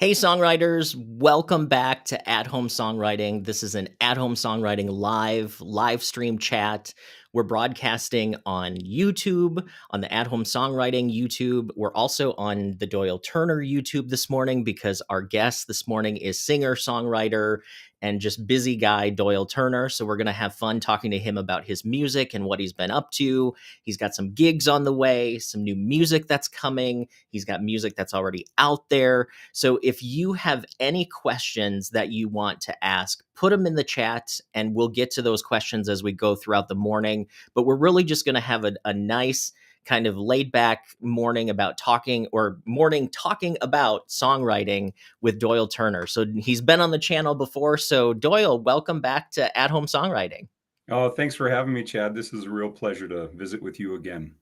Hey, songwriters, welcome back to At Home Songwriting. This is an At Home Songwriting live stream chat. We're broadcasting on YouTube, on the At Home Songwriting YouTube. We're also on the Doyle Turner YouTube this morning because our guest this morning is singer, songwriter, and just busy guy Doyle Turner. So we're going to have fun talking to him about his music and what he's been up to. He's got some gigs on the way, some new music that's coming. He's got music that's already out there. So if you have any questions that you want to ask, put them in the chat and we'll get to those questions as we go throughout the morning. But we're really just going to have a nice kind of laid back morning about talking about songwriting with Doyle Turner. So he's been on the channel before. So Doyle, welcome back to At Home Songwriting. Oh, thanks for having me, Chad. This is a real pleasure to visit with you again.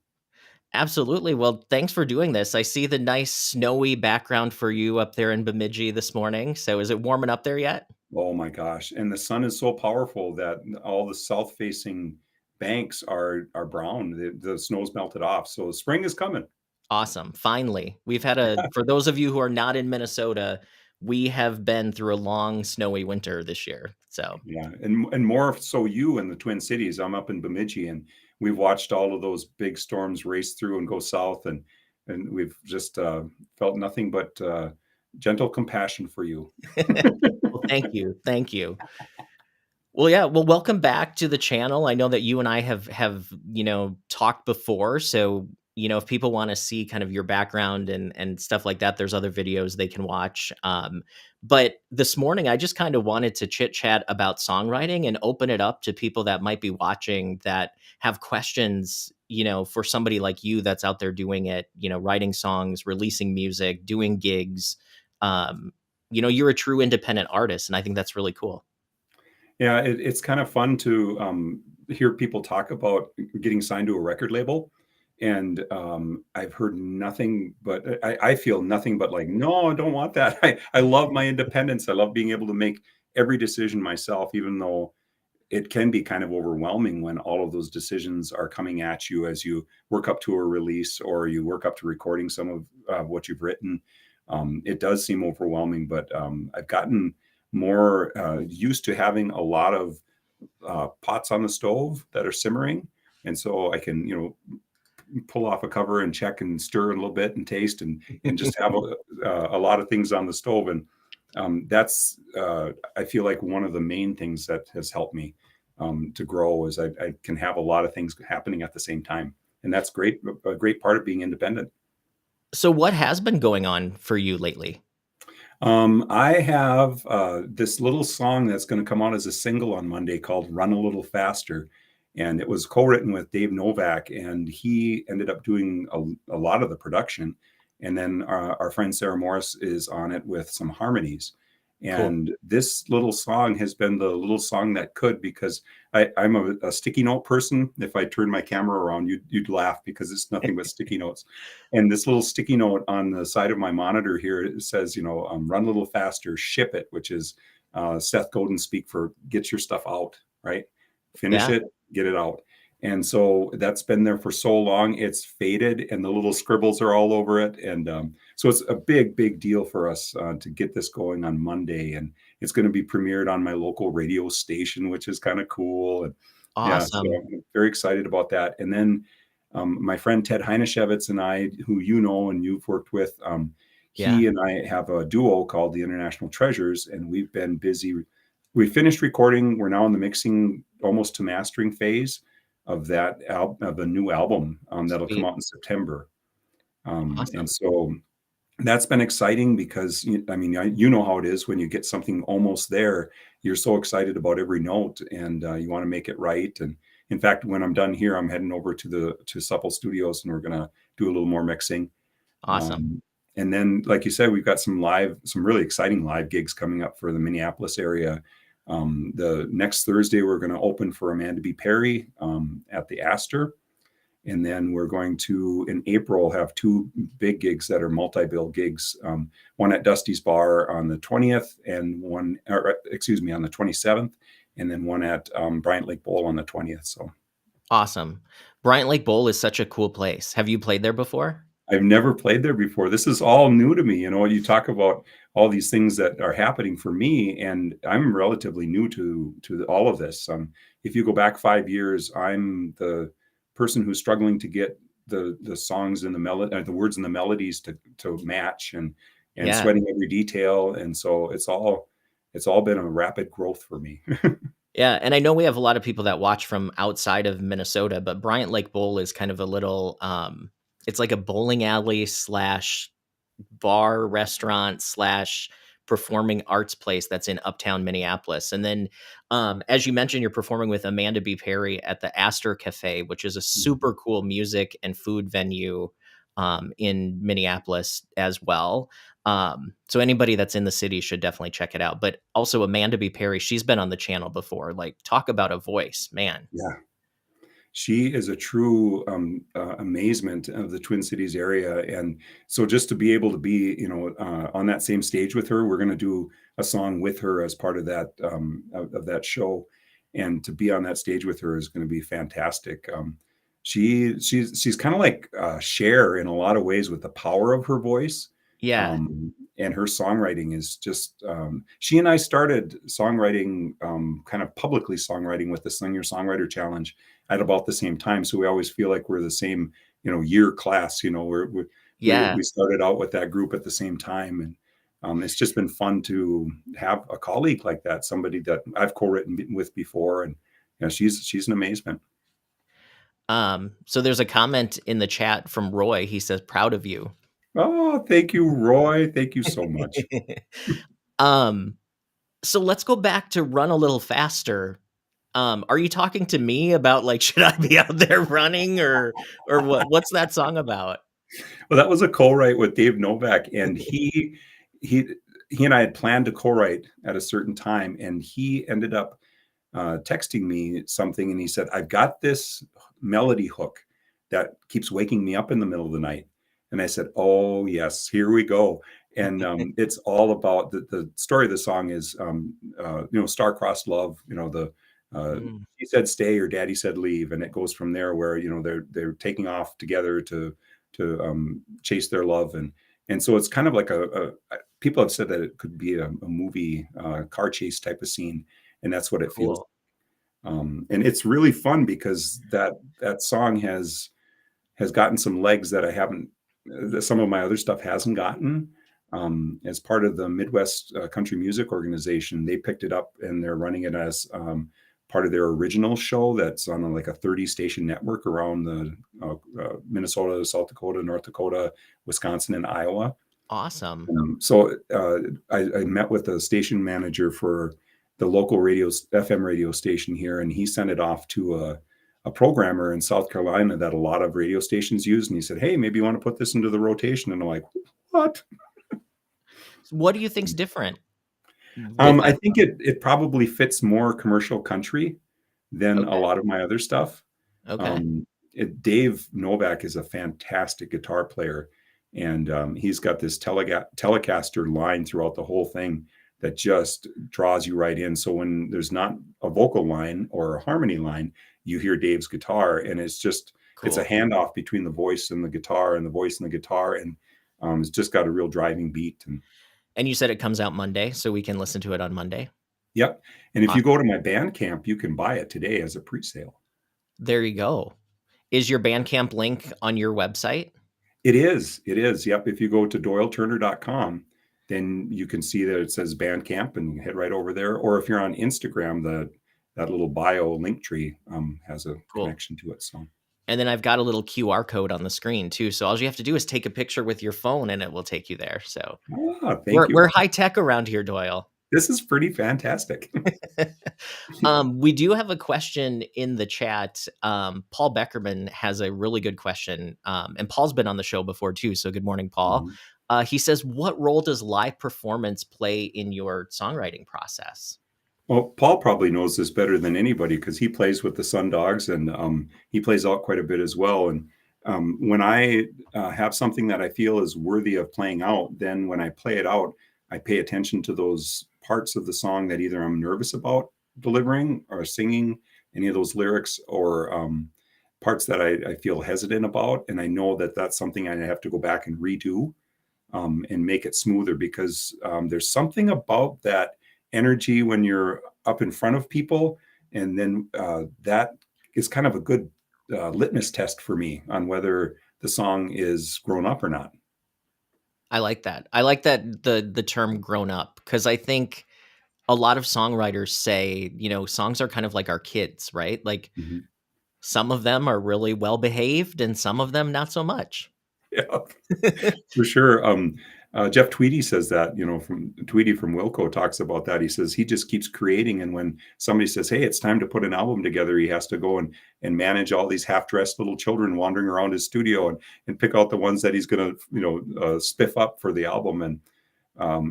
Absolutely. Well, thanks for doing this. I see the nice snowy background for you up there in Bemidji this morning. So is it warming up there yet? Oh my gosh. And the sun is so powerful that all the south-facing banks are brown. The snow's melted off. So spring is coming. Awesome. Finally, for those of you who are not in Minnesota, we have been through a long snowy winter this year. So Yeah. And more so you in the Twin Cities. I'm up in Bemidji and we've watched all of those big storms race through and go south and we've just felt nothing but gentle compassion for you. well, thank you. Thank you. Well, yeah. Well, welcome back to the channel. I know that you and I have talked before. So, if people want to see kind of your background and stuff like that, there's other videos they can watch. But this morning, I just kind of wanted to chit chat about songwriting and open it up to people that might be watching that have questions, for somebody like you that's out there doing it, writing songs, releasing music, doing gigs. You're a true independent artist, and I think that's really cool. Yeah, it's kind of fun to hear people talk about getting signed to a record label. And I've heard nothing but I feel nothing but like, no, I don't want that. I love my independence. I love being able to make every decision myself, even though it can be kind of overwhelming when all of those decisions are coming at you as you work up to a release or you work up to recording some of what you've written. It does seem overwhelming, but I've gotten more used to having a lot of pots on the stove that are simmering. And so I can, pull off a cover and check and stir a little bit and taste and just have a lot of things on the stove. And that's, I feel like one of the main things that has helped me to grow is I can have a lot of things happening at the same time. And that's great. A great part of being independent. So what has been going on for you lately? I have this little song that's going to come out as a single on Monday called Run a Little Faster. And it was co-written with Dave Novak, and he ended up doing a lot of the production. And then our friend Sarah Morris is on it with some harmonies. Cool. And this little song has been the little song that could, because I'm a sticky note person. If I turn my camera around, you'd laugh because it's nothing but sticky notes. And this little sticky note on the side of my monitor here, it says, run a little faster, ship it, which is Seth Godin speak for get your stuff out, right? Finish Yeah. it, get it out. And so that's been there for so long, it's faded and the little scribbles are all over it. And so it's a big, big deal for us to get this going on Monday. And it's going to be premiered on my local radio station, which is kind of cool. And yeah, so Awesome. I'm very excited about that. And then my friend Ted Heineshevitz and I, who you know and you've worked with, Yeah. he and I have a duo called the International Treasures, and we've been busy. We finished recording. We're now in the mixing, almost to mastering phase of that of a new album that'll come Sweet. out in September. And Awesome. so that's been exciting because you know how it is when you get something almost there. You're so excited about every note, and you want to make it right. And in fact, when I'm done here, I'm heading over to Supple Studios, and we're gonna do a little more mixing. Awesome. And then, like you said, we've got some really exciting live gigs coming up for the Minneapolis area. The next Thursday, we're going to open for Amanda B. Perry at the Astor. And then we're going to, in April, have two big gigs that are multi-bill gigs. One at Dusty's Bar on the 20th and on the 27th. And then one at Bryant Lake Bowl on the 20th. So Awesome. Bryant Lake Bowl is such a cool place. Have you played there before? I've never played there before. This is all new to me. You talk about all these things that are happening for me, and I'm relatively new to all of this. If you go back 5 years, I'm the person who's struggling to get the songs and the melody, the words and the melodies to match, and Yeah. sweating every detail, and so it's all been a rapid growth for me. Yeah, and I know we have a lot of people that watch from outside of Minnesota, but Bryant Lake Bowl is kind of a little, it's like a bowling alley slash bar, restaurant slash performing arts place that's in uptown Minneapolis. And then, as you mentioned, you're performing with Amanda B. Perry at the Astor Cafe, which is a super cool music and food venue in Minneapolis as well. So anybody that's in the city should definitely check it out. But also Amanda B. Perry, she's been on the channel before. Like, talk about a voice, man. Yeah. She is a true amazement of the Twin Cities area, and so just to be able to be, on that same stage with her, we're going to do a song with her as part of that of that show, and to be on that stage with her is going to be fantastic. She's kind of like Cher in a lot of ways with the power of her voice, Yeah. and her songwriting is just. She and I started songwriting, kind of publicly songwriting with the Singer Songwriter Challenge at about the same time. So we always feel like we're the same, year class. We Yeah. started out with that group at the same time, and it's just been fun to have a colleague like that, somebody that I've co-written with before, and she's an amazement. So there's a comment in the chat from Roy. He says, proud of you. Oh, thank you, Roy. Thank you so much. um, so let's go back to Run a Little Faster. Are you talking to me about, like, should I be out there running, or what? What's that song about? Well, that was a co-write with Dave Novak, and he he and I had planned to co-write at a certain time, and he ended up texting me something, and he said, "I've got this melody hook that keeps waking me up in the middle of the night." And I said, "Oh yes, here we go." And it's all about the story of the song is, star-crossed love. Mm, He said stay or daddy said leave, and it goes from there where they're taking off together to chase their love, and so it's kind of like people have said that it could be a movie car chase type of scene, and that's what it feels. cool. And it's really fun because that song has gotten some legs that I haven't, that some of my other stuff hasn't gotten. As part of the Midwest Country Music Organization, they picked it up and they're running it as part of their original show that's on like a 30 station network around the Minnesota, South Dakota, North Dakota, Wisconsin, and Iowa. Awesome. So I met with the station manager for the local FM radio station here, and he sent it off to a programmer in South Carolina that a lot of radio stations use. And he said, "Hey, maybe you want to put this into the rotation." And I'm like, "What?" What do you think's different with I that think song? it probably fits more commercial country than a Okay. lot of my other stuff. Okay. Um, Dave Novak is a fantastic guitar player, and he's got this Telecaster line throughout the whole thing that just draws you right in. So when there's not a vocal line or a harmony line, you hear Dave's guitar, and it's a Cool. handoff between the voice and the guitar and the voice and the guitar, and it's just got a real driving beat. And And you said it comes out Monday, so we can listen to it on Monday? yep, and if Aw you go to my Bandcamp, you can buy it today as a pre-sale. there you go. Is your Bandcamp link on your website? It is. It is. Yep. If you go to doyleturner.com, then you can see that it says Bandcamp and you head right over there. Or if you're on Instagram, that little bio link tree has a Cool. connection to it. So, And then I've got a little QR code on the screen too, so all you have to do is take a picture with your phone and it will take you there, so thank we're you. high tech around here, Doyle. This is pretty fantastic. We do have a question in the chat. Paul Beckerman has a really good question, and Paul's been on the show before too, so good morning, Paul. Mhm. He says, "What role does live performance play in your songwriting process?" Well, Paul probably knows this better than anybody because he plays with the Sun Dogs, and he plays out quite a bit as well. And when I have something that I feel is worthy of playing out, then when I play it out, I pay attention to those parts of the song that either I'm nervous about delivering or singing, any of those lyrics, or parts that I feel hesitant about. And I know that that's something I have to go back and redo. and make it smoother, because there's something about that energy when you're up in front of people, and then that is kind of a good litmus test for me on whether the song is grown up or not. I like that. I like that the term grown up, because I think a lot of songwriters say, songs are kind of like our kids, right? Like Mhm. some of them are really well behaved and some of them not so much. Yeah. For sure. Jeff Tweedy says that, from Tweedy from Wilco talks about that. He says he just keeps creating. And when somebody says, hey, it's time to put an album together, he has to go and manage all these half dressed little children wandering around his studio and pick out the ones that he's going to, spiff up for the album. And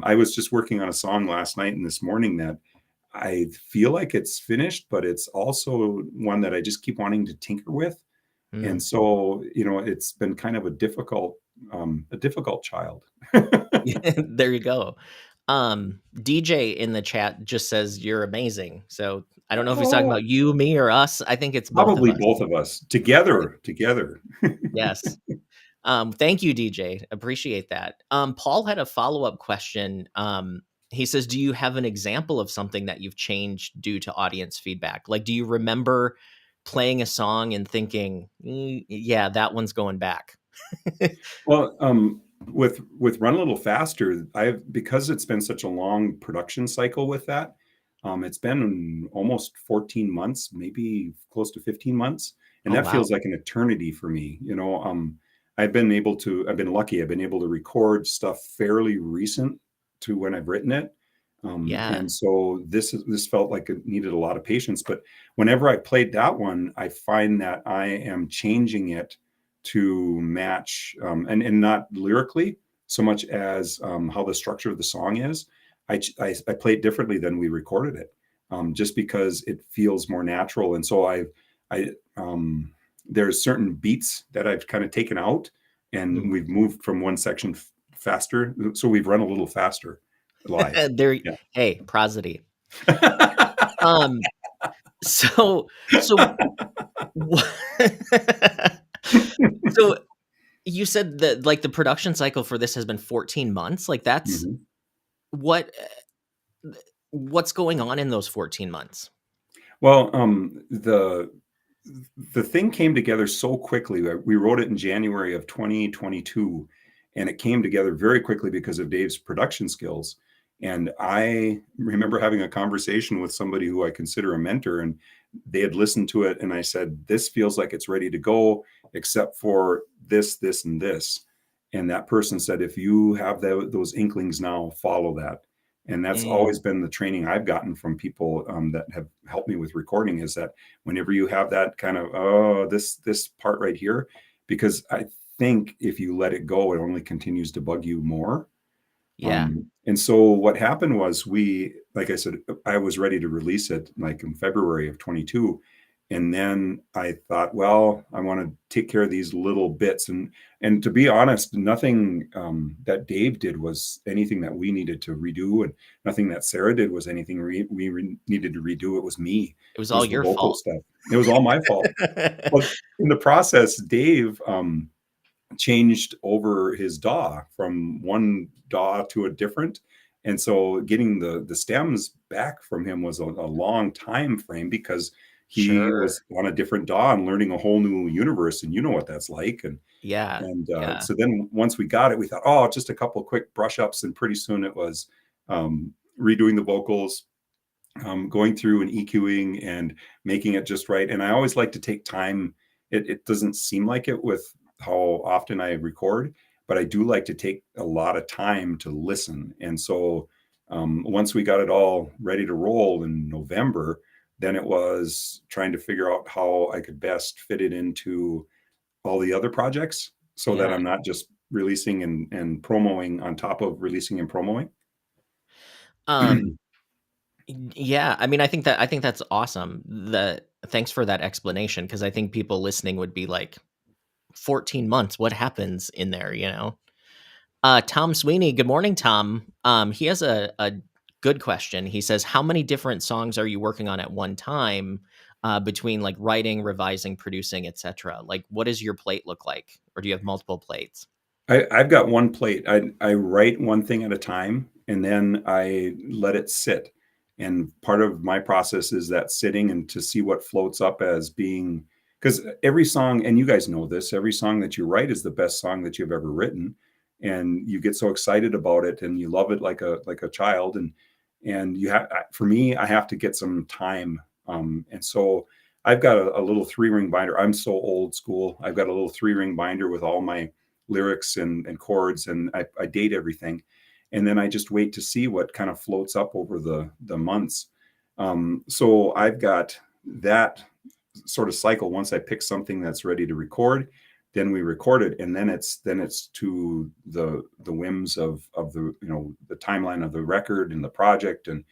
I was just working on a song last night and this morning that I feel like it's finished, but it's also one that I just keep wanting to tinker with. And Mm. so, it's been kind of a difficult child. There you go. DJ in the chat just says you're amazing. So I don't know if he's talking Oh, about you, me, or us. I think it's both of probably us. both of us together. Yes. Thank you, DJ. Appreciate that. Paul had a follow-up question. He says, do you have an example of something that you've changed due to audience feedback? Like, do you remember playing a song and thinking, yeah, that one's going back? Well, with Run a Little Faster, I've because it's been such a long production cycle with that. It's been almost 14 months, maybe close to 15 months, and Oh, that wow. feels like an eternity for me. I've been lucky. I've been able to record stuff fairly recent to when I've written it, Yeah. and so this felt like it needed a lot of patience. But whenever I played that one, I find that I am changing it to match, and not lyrically so much as how the structure of the song is. I play it differently than we recorded it, just because it feels more natural. And so I there's certain beats that I've kind of taken out, and Mm. we've moved from one section faster. So we've run a little faster live. There. Yeah. Hey, prosody. Um, so, so, wha- so you said that like the production cycle for this has been 14 months. Like that's Mhm. what what's going on in those 14 months? Well, the thing came together so quickly. We wrote it in January of 2022, and it came together very quickly because of Dave's production skills. And I remember having a conversation with somebody who I consider a mentor, and they had listened to it, and I said, "This feels like it's ready to go, except for this, this, and this." And that person said, "If you have those inklings now, follow that." And that's Mm, always been the training I've gotten from people that have helped me with recording, is that whenever you have that kind of, oh, this part right here, because I think if you let it go, it only continues to bug you more. yeah. And so what happened was, like I said, I was ready to release it like in February of 22. And then I thought, well, I want to take care of these little bits. And to be honest, nothing that Dave did was anything that we needed to redo. And nothing that Sarah did was anything needed to redo. It was me. It was It all was the your vocal fault. stuff. It was all my fault. But in the process, Dave changed over his DAW from one DAW to a different. And so getting the stems back from him was a long time frame, because he Sure. was on a different DAW and learning a whole new universe. And you know what that's like. Yeah. And Yeah. so then once we got it, we thought, oh, just a couple of quick brush ups. And pretty soon it was redoing the vocals, going through and EQing and making it just right. And I always like to take time. It doesn't seem like it with how often I record, but I do like to take a lot of time to listen. And so once we got it all ready to roll in November, then it was trying to figure out how I could best fit it into all the other projects so that Yeah. I'm not just releasing and promoing on top of releasing and promoting. Um, yeah, I mean, I think that's awesome. Thanks for that explanation, because I think people listening would be like, 14 months, what happens in there, you know? Tom Sweeney, good morning, Tom. He has a good question. He says, how many different songs are you working on at one time, between like writing, revising, producing, etc.? Like, what does your plate look like? Or do you have multiple plates? I've got one plate. I write one thing at a time, and then I let it sit. And part of my process is that sitting and to see what floats up as being, because every song, and you guys know this, every song that you write is the best song that you've ever written, and you get so excited about it and you love it like a child. And you have, for me, I have to get some time. And so I've got a little 3 ring binder. I'm so old school. I've got a little 3 ring binder with all my lyrics and chords, and I date everything, and then I just wait to see what kind of floats up over the months. So I've got that sort of cycle. Once I pick something that's ready to record, then we record it, and then it's to the whims of the, the timeline of the record and the project. And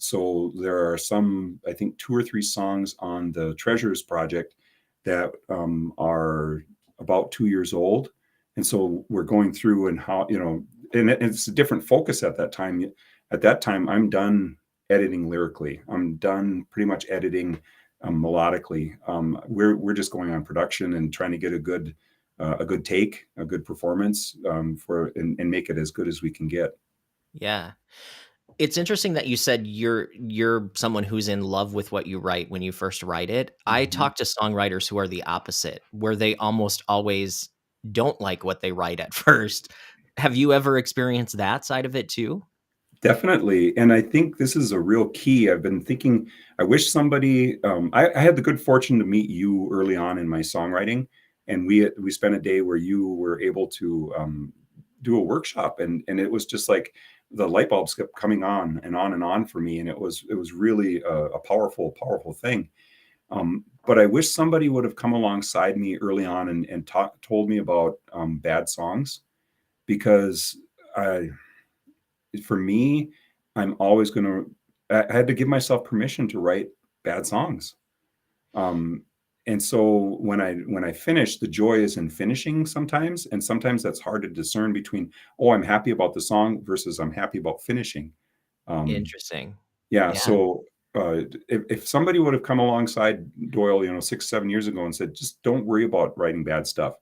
so there are some, I think, 2 or 3 songs on the Treasures project that are about 2 years old. And so we're going through and how, and it's a different focus at that time. At that time, I'm done editing lyrically. I'm done pretty much editing melodically. We're just going on production and trying to get a good take, a good performance and make it as good as we can get. Yeah. It's interesting that you said you're someone who's in love with what you write when you first write it. I Mhm. talk to songwriters who are the opposite, where they almost always don't like what they write at first. Have you ever experienced that side of it too? Definitely. And I think this is a real key. I've been thinking, I wish somebody, I had the good fortune to meet you early on in my songwriting. And we spent a day where you were able to do a workshop. And it was just like the light bulbs kept coming on and on for me. And it was really a powerful, powerful thing. But I wish somebody would have come alongside me early on and told me about bad songs, because I, for me, I'm always going to, I had to give myself permission to write bad songs. Um, and so when I finish, the joy is in finishing sometimes, and sometimes that's hard to discern between, oh, I'm happy about the song versus I'm happy about finishing. Um, Interesting. yeah. Yeah. So if somebody would have come alongside Doyle, 6, 7 years ago and said, just don't worry about writing bad stuff,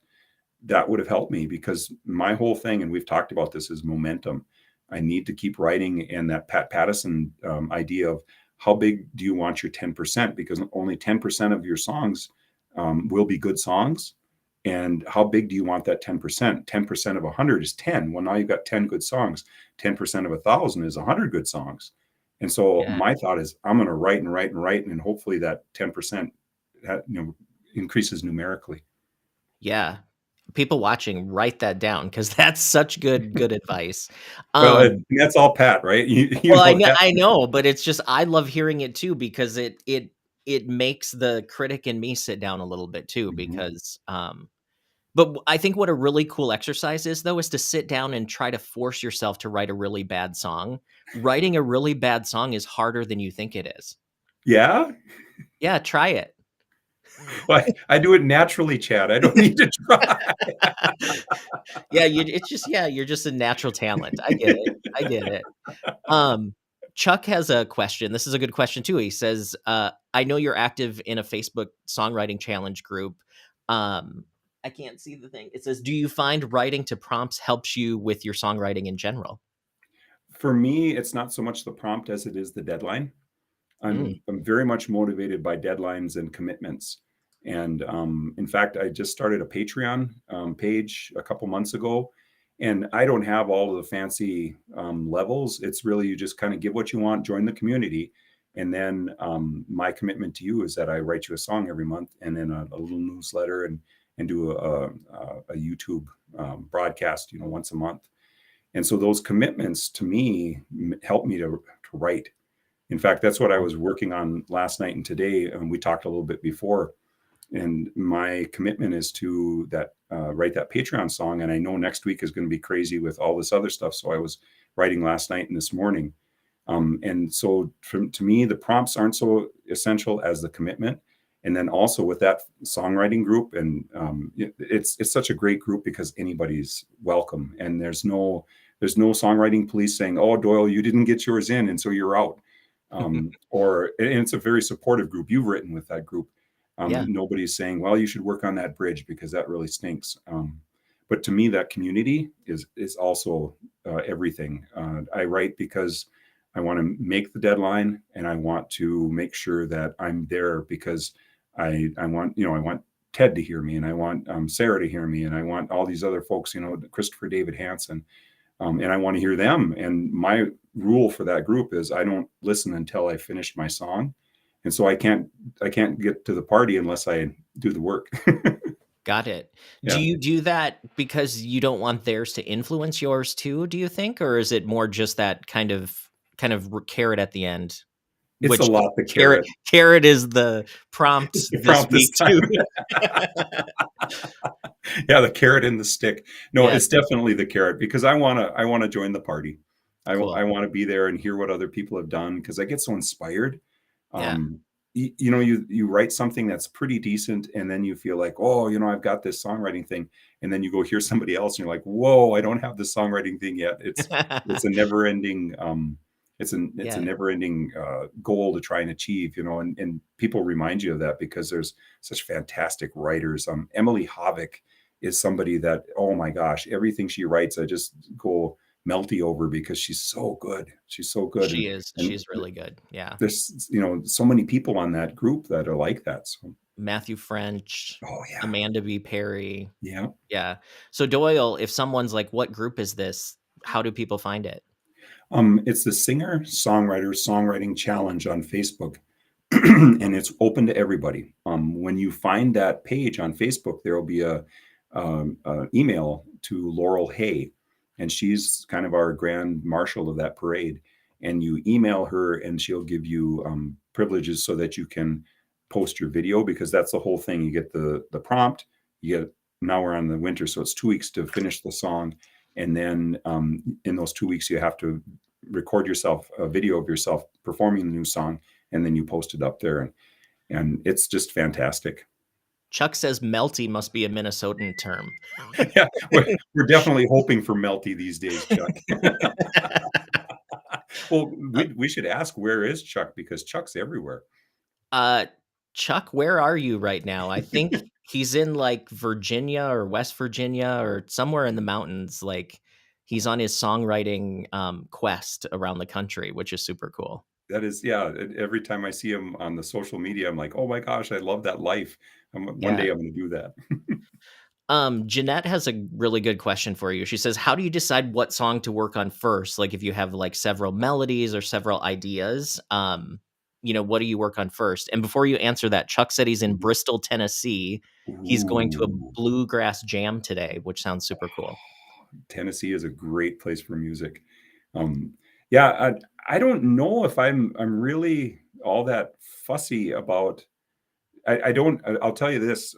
that would have helped me, because my whole thing, and we've talked about this, is momentum. I need to keep writing. And that Pat Pattison idea of how big do you want your 10%? Because only 10% of your songs will be good songs. And how big do you want that 10%? 10% of 100 is 10. Well, now you've got 10 good songs. 10% of 1,000 is 100 good songs. And so Yeah. my thought is, I'm going to write and write and write, and hopefully that 10% increases numerically. Yeah. People watching, write that down because that's such good advice. Well, Um, and that's all Pat, right? You well, know that. I know, but it's just I love hearing it too because it makes the critic in me sit down a little bit too Mhm. because, but I think what a really cool exercise is, though, is to sit down and try to force yourself to write a really bad song. Writing a really bad song is harder than you think it is. Yeah? Yeah, try it. Well, I do it naturally, Chad. I don't need to try. Yeah, it's just yeah, you're just a natural talent. I get it. I get it. Um, Chuck has a question. This is a good question too. He says, "I know you're active in a Facebook songwriting challenge group. Um, I can't see the thing. It says, do you find writing to prompts helps you with your songwriting in general?" For me, it's not so much the prompt as it is the deadline. Mm, I'm very much motivated by deadlines and commitments. And in fact, I just started a Patreon page a couple months ago, and I don't have all of the fancy levels. It's really, you just kind of give what you want, join the community, and then my commitment to you is that I write you a song every month, and then a little newsletter, and do a YouTube broadcast, once a month. And so those commitments to me help me to write. In fact, that's what I was working on last night and today, and we talked a little bit before. And my commitment is to that write that Patreon song. And I know next week is going to be crazy with all this other stuff. So I was writing last night and this morning. And so to me, the prompts aren't so essential as the commitment. And then also with that songwriting group, and it's such a great group because anybody's welcome, and there's no songwriting police saying, "Oh, Doyle, you didn't get yours in, and so you're out." And it's a very supportive group. You've written with that group. yeah. Nobody's saying, "Well, you should work on that bridge because that really stinks." but to me, that community is also everything. I write because I want to make the deadline, and I want to make sure that I'm there because I want, I want Ted to hear me, and I want Sarah to hear me, and I want all these other folks, Christopher David Hansen, and I want to hear them. And my rule for that group is I don't listen until I finish my song, and so I can't get to the party unless I do the work. Got it. Do Yeah, you do that because you don't want theirs to influence yours too, do you think? Or is it more just that kind of carrot at the end? it's a Which lot, the carrot carrot. carrot is the It's prompt the this prompt this week time. too. Yeah, the carrot and the stick. No, Yeah, it's definitely the carrot because I wanna join the party. I cool. wanna be there and hear what other people have done because I get so inspired. Yeah. Um, you write something that's pretty decent, and then you feel like, "Oh, I've got this songwriting thing," and then you go hear somebody else, and you're like, "Whoa, I don't have this songwriting thing yet." It's a never-ending, it's a Yeah. never-ending, goal to try and achieve, and people remind you of that because there's such fantastic writers. Emily Havik is somebody that, oh my gosh, everything she writes, I just go melty over because she's so good. She's so good, She is. and She's really good. Yeah. there's so many people on that group that are like that. So, Matthew French, oh yeah, Amanda B. Perry. yeah. Yeah. So Doyle, if someone's like, "What group is this?" How do people find it? It's the Singer Songwriter Songwriting Challenge on Facebook, and it's open to everybody. When you find that page on Facebook, there will be a email to Laurel Hay, and she's kind of our grand marshal of that parade. And you email her, and she'll give you privileges so that you can post your video because that's the whole thing. You get the prompt. You get Now we're on the winter, so it's 2 weeks to finish the song, and then in those 2 weeks you have to record yourself a video of yourself performing the new song, and then you post it up there, and it's just fantastic. Chuck says melty must be a Minnesotan term. Yeah, we're definitely hoping for melty these days, Chuck. Well, we should ask where is Chuck because Chuck's everywhere. Uh, Chuck, where are you right now? I think he's in, like, Virginia or West Virginia or somewhere in the mountains, like, he's on his songwriting, quest around the country, which is super cool. That is, yeah. Every time I see him on the social media, I'm like, oh my gosh, I love that life. One Yeah. day I'm going to do that. Jeanette has a really good question for you. She says, "How do you decide what song to work on first? Like, if you have, like, several melodies or several ideas, what do you work on first?" And before you answer that, Chuck said he's in Bristol, Tennessee. He's going to a Ooh, bluegrass jam today, which sounds super cool. Tennessee is a great place for music. Yeah, I don't know if I'm really all that fussy about. I don't. I'll tell you this.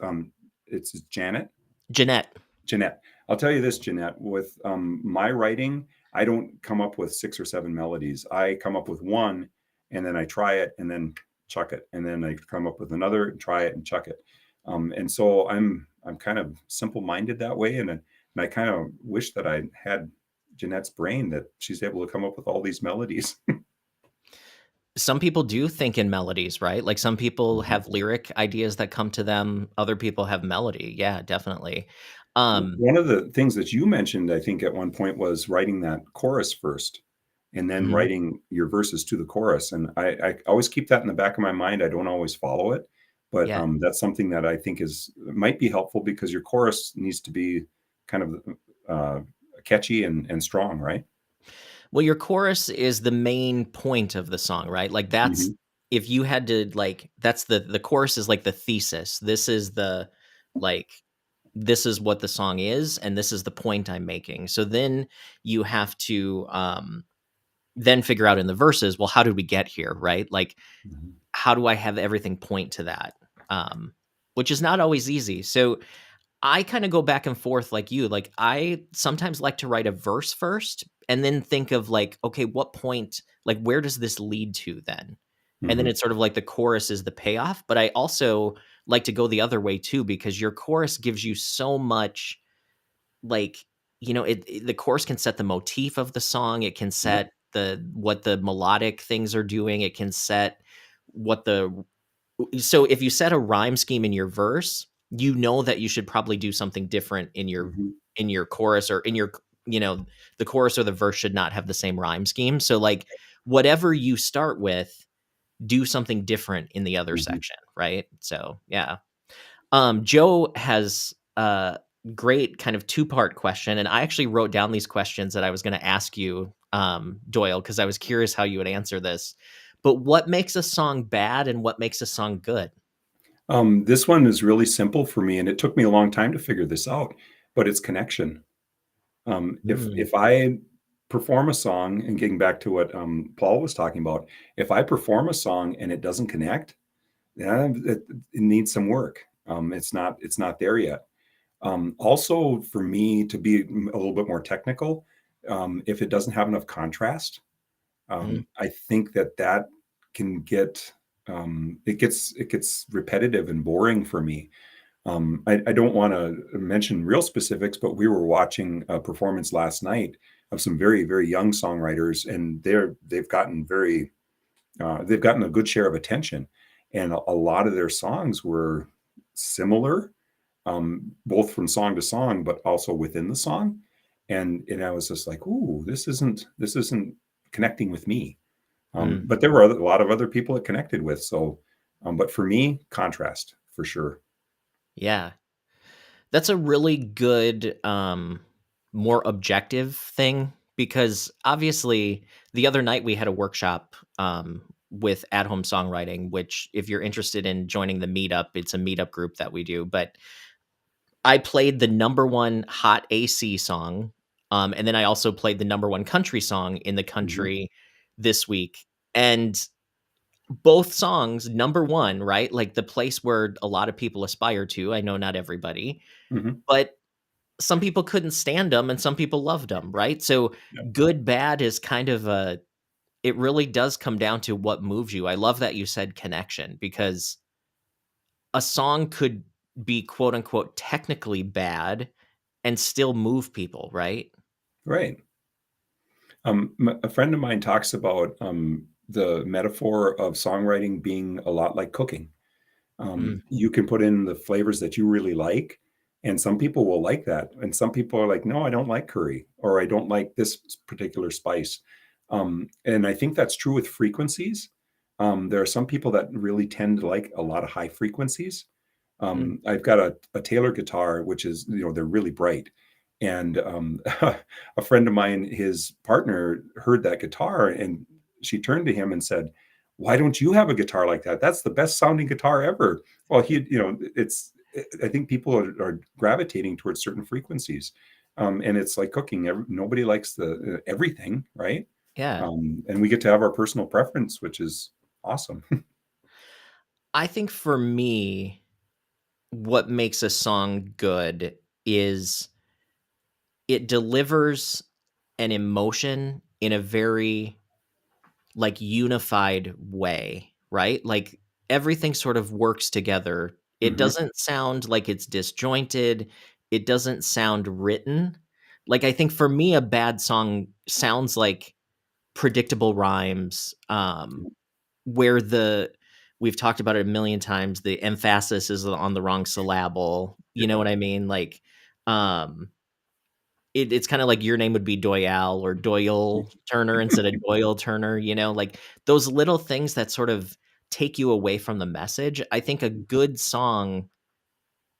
It's Janet. Jeanette. Jeanette. I'll tell you this, Jeanette, with my writing, I don't come up with 6 or 7 melodies. I come up with one and then I try it and then chuck it. And then I come up with another and try it and chuck it. And so I'm kind of simple-minded that way. And I kind of wish that I had Jeanette's brain that she's able to come up with all these melodies. Some people do think in melodies, right? Like, some people Mhm. have lyric ideas that come to them, other people have melody. Yeah, definitely. Um, One of the things that you mentioned, I think, at one point was writing that chorus first and then mhm, writing your verses to the chorus. And I always keep that in the back of my mind. I don't always follow it, but yeah. that's something that I think might be helpful because your chorus needs to be kind of uh, catchy and strong, right? Well, your chorus is the main point of the song, right? Like, that's Hmm. if you had to, like, that's the chorus is like the thesis. This is like, this is what the song is, and this is the point I'm making. So then you have to, then figure out in the verses, well, how did we get here, right? Like, Hmm. how do I have everything point to that? Um, which is not always easy. So I kinda go back and forth like you, like, I sometimes like to write a verse first and then think of, like, okay, what point, like, where does this lead to then? And then Hmm. it's sort of like the chorus is the payoff, but I also like to go the other way too because your chorus gives you so much, like, the chorus can set the motif of the song, it can Yep. set what the melodic things are doing, it can set what the so if you set a rhyme scheme in your verse, you know that you should probably do something different in your Hmm. in your chorus or in your, the chorus or the verse should not have the same rhyme scheme. So like whatever you start with, do something different in the other Mhm. section, right? So yeah. Joe has a great kind of two-part question, and I actually wrote down these questions that I was going to ask you, Doyle, because I was curious how you would answer this. But what makes a song bad and what makes a song good? This one is really simple for me, and it took me a long time to figure this out, but it's connection. If Mm, if I perform a song, and getting back to what Paul was talking about, if I perform a song and it doesn't connect, yeah, it needs some work. It's not there yet. Also, for me to be a little bit more technical, if it doesn't have enough contrast, mm, I think that can get it gets repetitive and boring for me. I don't want to mention real specifics, but we were watching a performance last night of some very, very young songwriters, and they've gotten a good share of attention, and a lot of their songs were similar, both from song to song, but also within the song. And I was just like, "Ooh, this isn't connecting with me." mm. But there were a lot of other people it connected with. So, but for me, contrast for sure. Yeah. That's a really good, more objective thing because obviously the other night we had a workshop with at home songwriting, which, if you're interested in joining the meetup, it's a meetup group that we do. But I played the number one hot AC song. And then I also played the number one country song in the Mhm, country this week. And both songs, number one, right? Like the place where a lot of people aspire to. I know not everybody, mhm, but some people couldn't stand them and some people loved them, right? So yeah, good, bad is kind of it really does come down to what moves you. I love that you said connection because a song could be quote unquote technically bad and still move people, right? right. A friend of mine talks about the metaphor of songwriting being a lot like cooking. Mm, You can put in the flavors that you really like, and some people will like that, and some people are like, "No, I don't like curry," or "I don't like this particular spice." And I think that's true with frequencies. There are some people that really tend to like a lot of high frequencies. mm, I've got a Taylor guitar, which is, they're really bright. And a friend of mine, his partner, heard that guitar, and she turned to him and said, "Why don't you have a guitar like that? That's the best sounding guitar ever." Well, I think people are gravitating towards certain frequencies. And it's like cooking. Nobody likes everything, right? yeah. And we get to have our personal preference, which is awesome. I think for me, what makes a song good is it delivers an emotion in a very like unified way, right? Like everything sort of works together. It Mhm, doesn't sound like it's disjointed. It doesn't sound written. Like I think for me a bad song sounds like predictable rhymes where the we've talked about it a million times, the emphasis is on the wrong syllable. You know yeah. what I mean? Like um it's kinda like your name would be Doyle or Doyle Turner instead of Doyle Turner, like, those little things that sort of take you away from the message. I think a good song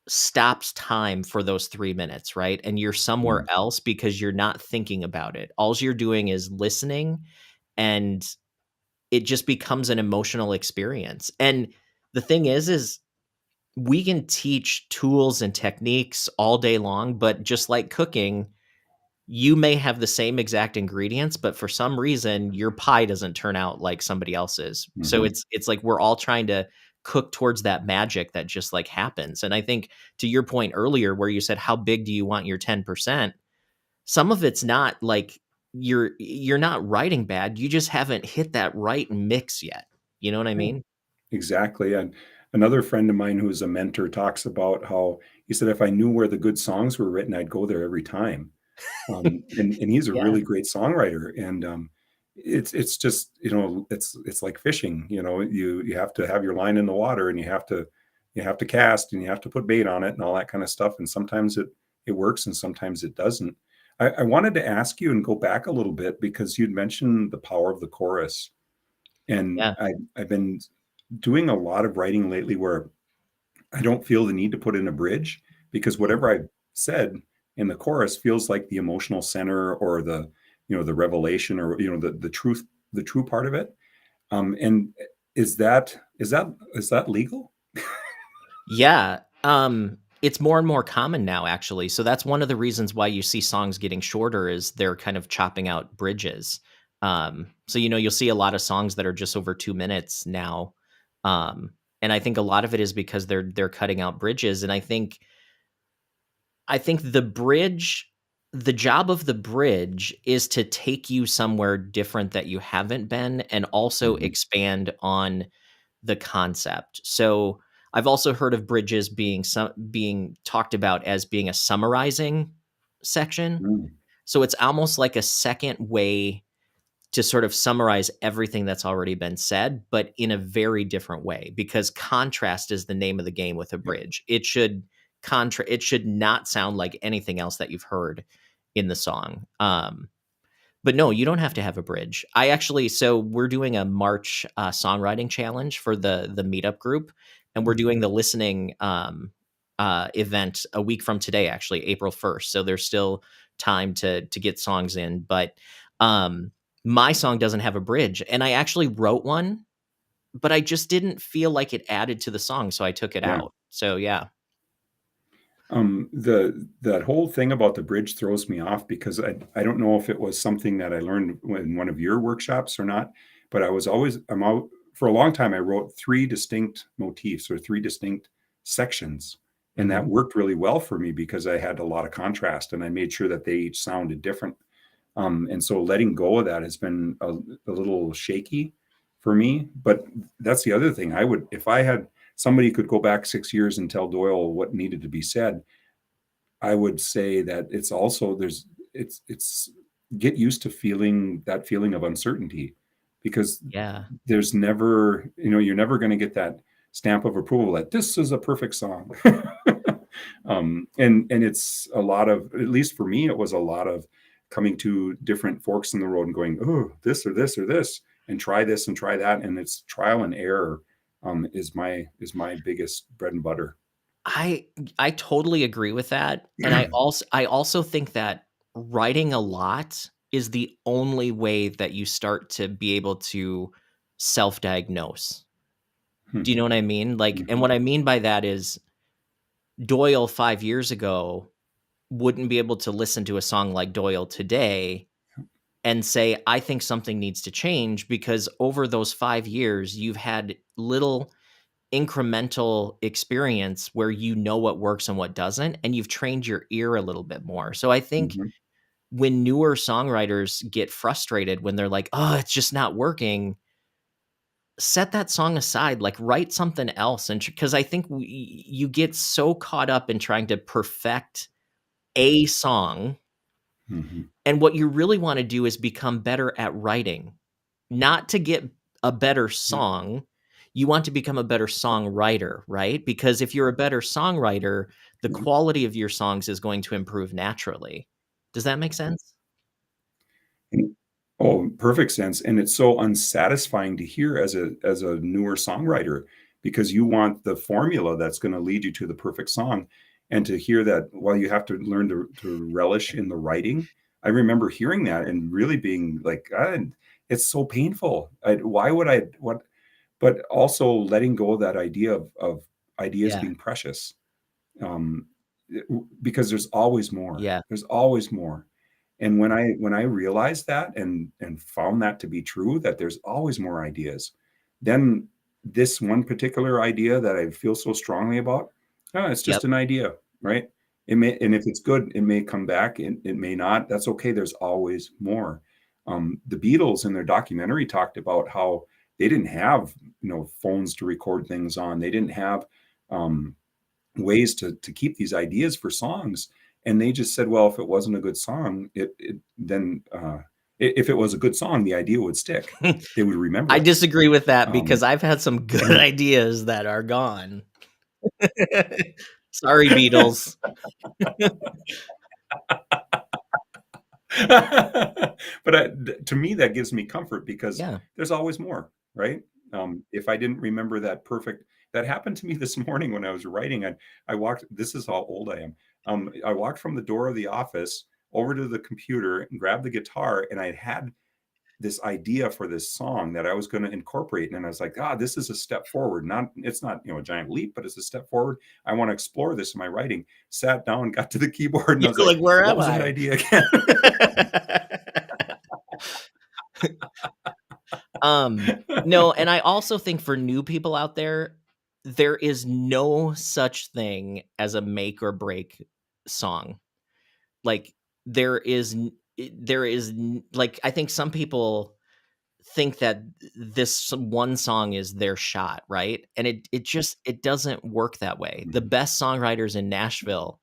stops time for those 3 minutes, right? And you're somewhere Mhm, else because you're not thinking about it. Alls you're doing is listening, and it just becomes an emotional experience. And the thing is we can teach tools and techniques all day long, but just like cooking, you may have the same exact ingredients, but for some reason your pie doesn't turn out like somebody else's. So mhm. it's like we're all trying to cook towards that magic that just like happens. And I think to your point earlier where you said how big do you want your 10%? Some of it's not like you're not writing bad. You just haven't hit that right mix yet. You know what I Yeah. mean? Exactly, and another friend of mine who's a mentor talks about how he said, "If I knew where the good songs were written, I'd go there every time." And he's a Yeah. really great songwriter, and, it's just, it's like fishing, you have to have your line in the water, and you have to cast, and you have to put bait on it and all that kinda stuff, and sometimes it works and sometimes it doesn't. I wanted to ask you and go back a little bit because you'd mentioned the power of the chorus. And Yeah. I've been doing a lot of writing lately where I don't feel the need to put in a bridge because Mhm. whatever I said in the chorus feels like the emotional center or the, the revelation or, the truth, the true part of it. And is that legal? Yeah, it's more and more common now, actually. So that's one of the reasons why you see songs getting shorter is they're kind of chopping out bridges. So you'll see a lot of songs that are just over 2 minutes now. Um, and I think a lot of it is because they're cutting out bridges. And I think the job of the bridge is to take you somewhere different that you haven't been and also Mhm. expand on the concept. So, I've also heard of bridges being talked about as being a summarizing section. Mm. So, it's almost like a second way to sort of summarize everything that's already been said, but in a very different way, because contrast is the name of the game with a Yep. bridge. It should not sound like anything else that you've heard in the song. But no, you don't have to have a bridge. So we're doing a March songwriting challenge for the meetup group, and we're doing Mhm. the listening event a week from today, actually April 1st. So there's still time to get songs in, but um, my song doesn't have a bridge, and I actually wrote one, but I just didn't feel like it added to the song, so I took it Yeah. out. So yeah. The that whole thing about the bridge throws me off because I don't know if it was something that I learned in one of your workshops or not, but I'm out for a long time. I wrote three distinct motifs or three distinct sections, and that Mhm. worked really well for me because I had a lot of contrast and I made sure that they each sounded different. And so letting go of that has been a little shaky for me. But that's the other thing. If I had somebody could go back 6 years and tell Doyle what needed to be said, I would say that it's also it's get used to feeling that feeling of uncertainty because Yeah. there's never, you're never going to get that stamp of approval that this is a perfect song. And it's a lot of, at least for me, it was a lot of coming to different forks in the road and going, oh, this or this or this, and try this and try that, and it's trial and error. Is my biggest bread and butter. I I totally agree with that, and I also think that writing a lot is the only way that you start to be able to self-diagnose. Hmm. Do you know what I mean? Like, and Mhm. what I mean by that is Doyle 5 years ago wouldn't be able to listen to a song like Doyle today and say, "I think something needs to change," because over those 5 years, you've had little incremental experience where you know what works and what doesn't, and you've trained your ear a little bit more. So I think Mhm. when newer songwriters get frustrated when they're like, "Oh, it's just not working," set that song aside, like write something else. And because I think you get so caught up in trying to perfect a song, Mhm. and what you really want to do is become better at writing, not to get a better Yep. song. You want to become a better songwriter, right? Because if you're a better songwriter, the Yep. quality of your songs is going to improve naturally. Does that make sense? And oh, perfect sense, and it's so unsatisfying to hear as a newer songwriter because you want the formula that's gonna lead you to the perfect song, and to hear that, while you have to learn to relish in the writing. I remember hearing that and really being like, "God, it's so painful. Why would I what?" But also letting go of that idea of ideas Yeah. being precious, um, because there's always more. Yeah. There's always more. And when I realized that and found that to be true, that there's always more ideas, then this one particular idea that I feel so strongly about, it's just Yep. an idea, right? It may, and if it's good, it may come back, and it may not. That's okay. There's always more. The Beatles in their documentary talked about how they didn't have, phones to record things on. They didn't have um, ways to keep these ideas for songs, and they just said, well, if it wasn't a good song, it then if it was a good song, the idea would stick. They would remember I it. disagree with that because um I've had some good and ideas that are gone. Sorry, Beatles. But to me, that gives me comfort because Yeah. there's always more, right? If I didn't remember that perfect, that happened to me this morning when I was writing. I walked. This is how old I am. I walked from the door of the office over to the computer and grabbed the guitar, and I had this idea for this song that I was going to incorporate. And I was like, this is a step forward. Not, it's not, a giant leap, but it's a step forward. I want to explore this in my writing. Sat down, got to the keyboard, and I was You're like, like, "Where what am was that I?" idea again? Um, no, and I also think for new people out there, there is no such thing as a make or break song. Like, there is like, I think some people think that this one song is their shot, right? And it doesn't work that way. The Mhm. best songwriters in Nashville,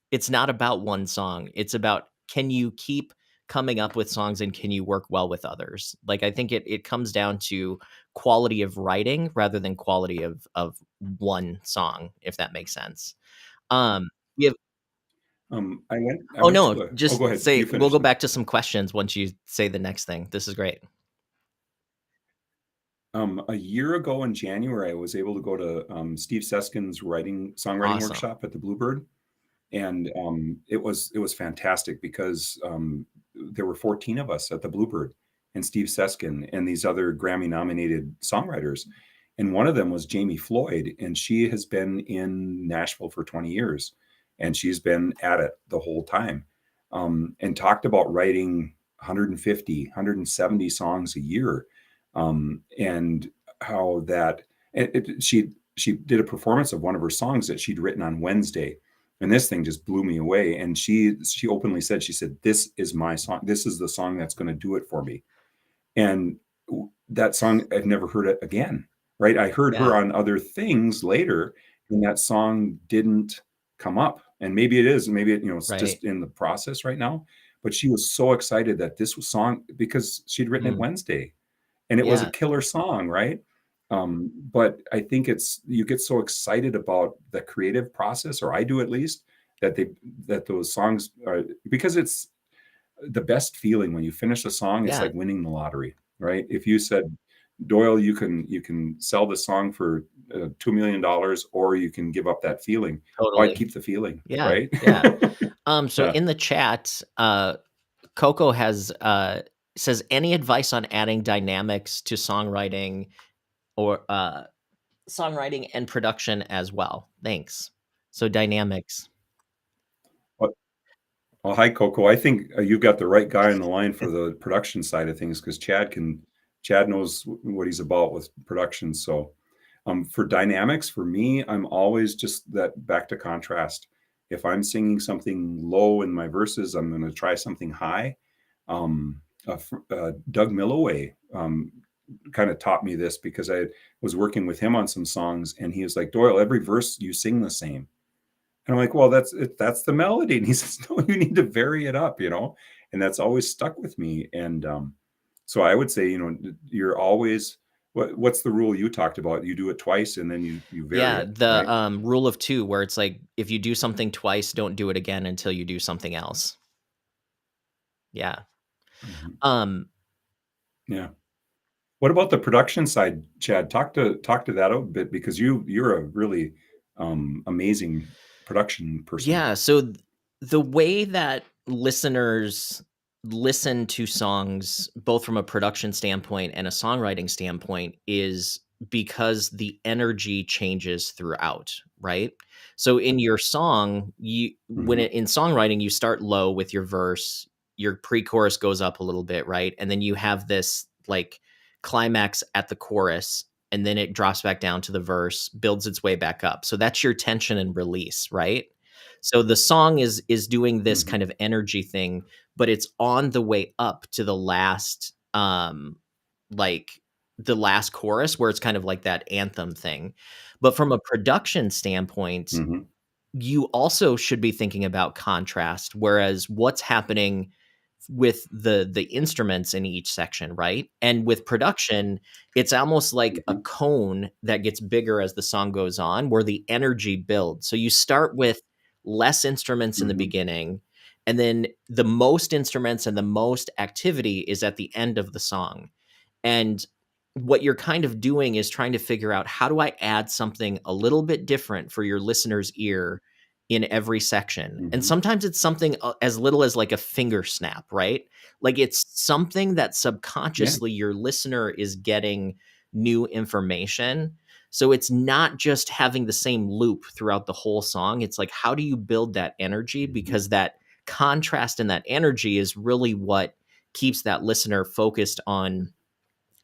it's not about one song. It's about, can you keep coming up with songs and can you work well with others? Like, I think it comes down to quality of writing rather than quality of one song, if that makes sense. We have I Oh, went no, to a, oh, just go ahead. say You we'll finish go then. back to some questions once you say the next thing. This is great. A year ago in January, I was able to go to Steve Seskin's songwriting Awesome. workshop at the Bluebird. And it was fantastic because there were 14 of us at the Bluebird, and Steve Seskin and these other Grammy nominated songwriters. And one of them was Jamie Floyd, and she has been in Nashville for 20 years, and she's been at it the whole time, and talked about writing 150, 170 songs a year, and how that she did a performance of one of her songs that she'd written on Wednesday, and this thing just blew me away. And she openly said, she said, this is my song, this is the song that's going to do it for me. And that song, I've never heard it again, right? I heard her Yeah, on other things later, and that song didn't come up. And maybe it is, maybe it's right. just in the process right now. But she was so excited that this was song, because she'd written it Mm, Wednesday, and it was a yeah, killer song, right? But I think it's, you get so excited about the creative process, or I do at least, that they that those songs are, because it's the best feeling when you finish a song. It's yeah, like winning the lottery, right? If you said, Doyle, you can sell the song for $2 million, or you can give up that feeling. Oh, I'd totally. keep the feeling, Yeah, right? yeah. So Yeah. in the chat, Coco has says, any advice on adding dynamics to songwriting or songwriting and production as well? Thanks. So dynamics. Well, hi, Coco. I think you've got the right guy on the line for the production side of things, because Chad knows what he's about with production. So, for dynamics, for me, I'm always just that back to contrast. If I'm singing something low in my verses, I'm going to try something high. Doug Milloway kind of taught me this, because I was working with him on some songs, and he was like, Doyle, every verse you sing the same. And I'm like, well, that's the melody. And he says, no, you need to vary it up, and that's always stuck with me. And so I would say, you're always, what's the rule you talked about? You do it twice and then you vary Yeah, it, the right? rule of two, where it's like, if you do something twice, don't do it again until you do something else. Yeah. Mhm. Um, Yeah. What about the production side, Chad? Talk to that a bit, because you're a really amazing production person. Yeah, so the way that listeners listen to songs, both from a production standpoint and a songwriting standpoint, is because the energy changes throughout, right? So in your song, Hmm. in songwriting, you start low with your verse, your pre-chorus goes up a little bit, right? And then you have this like climax at the chorus, and then it drops back down to the verse, builds its way back up. So that's your tension and release, right? So the song is doing this Hmm. kind of energy thing, but it's on the way up to the last like the last chorus, where it's kind of like that anthem thing. But from a production standpoint, Hmm. you also should be thinking about contrast, whereas what's happening with the instruments in each section, right? And with production, it's almost like a Hmm. cone that gets bigger as the song goes on, where the energy builds. So you start with less instruments in the Mhm. beginning, and then the most instruments and the most activity is at the end of the song. And what you're kind of doing is trying to figure out, how do I add something a little bit different for your listener's ear in every section? And Mhm. sometimes it's something as little as like a finger snap, right? Like it's something that Yeah. subconsciously your listener is getting new information. So it's not just having the same loop throughout the whole song. It's like, how do you build that energy? Mhm. Because that contrast and that energy is really what keeps that listener focused on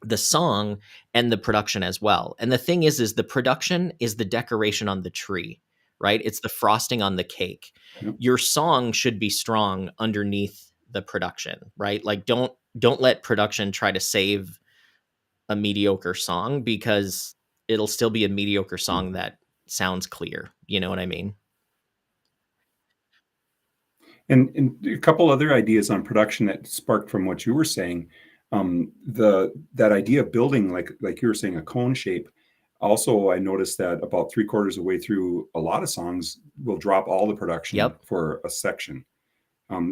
the song and the production as well. And the thing is the production is the decoration on the tree, right? It's the frosting on the cake. Yep. Your song should be strong underneath the production, right? Like don't let production try to save a mediocre song, because it'll still be a mediocre song Mhm. that sounds clear. You know what I mean? And a couple other ideas on production that sparked from what you were saying. The that idea of building, like you were saying, a cone shape. Also, I noticed that about three quarters of the way through, a lot of songs will drop all the production Yep. for a section.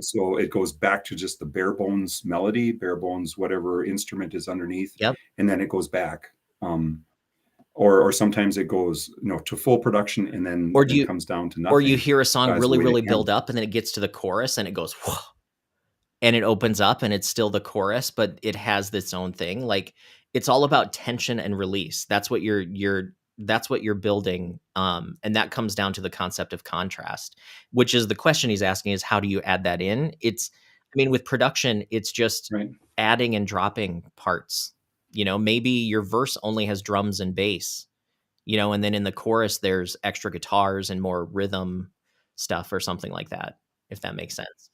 So it goes back to just the bare bones melody, bare bones whatever instrument is underneath, Yep. and then it goes back. Um, or sometimes it goes, to full production and then Or do it you comes down to or you nothing hear a song as a really, way to really handle build up, and then it gets to the chorus and it goes, and it opens up and it's still the chorus, but it has its own thing. Like, it's all about tension and release. That's what you're building. And that comes down to the concept of contrast, which is the question he's asking, is how do you add that in? I mean, with production, it's just right. adding and dropping parts. Maybe your verse only has drums and bass, and then in the chorus there's extra guitars and more rhythm stuff or something like that, if that makes sense.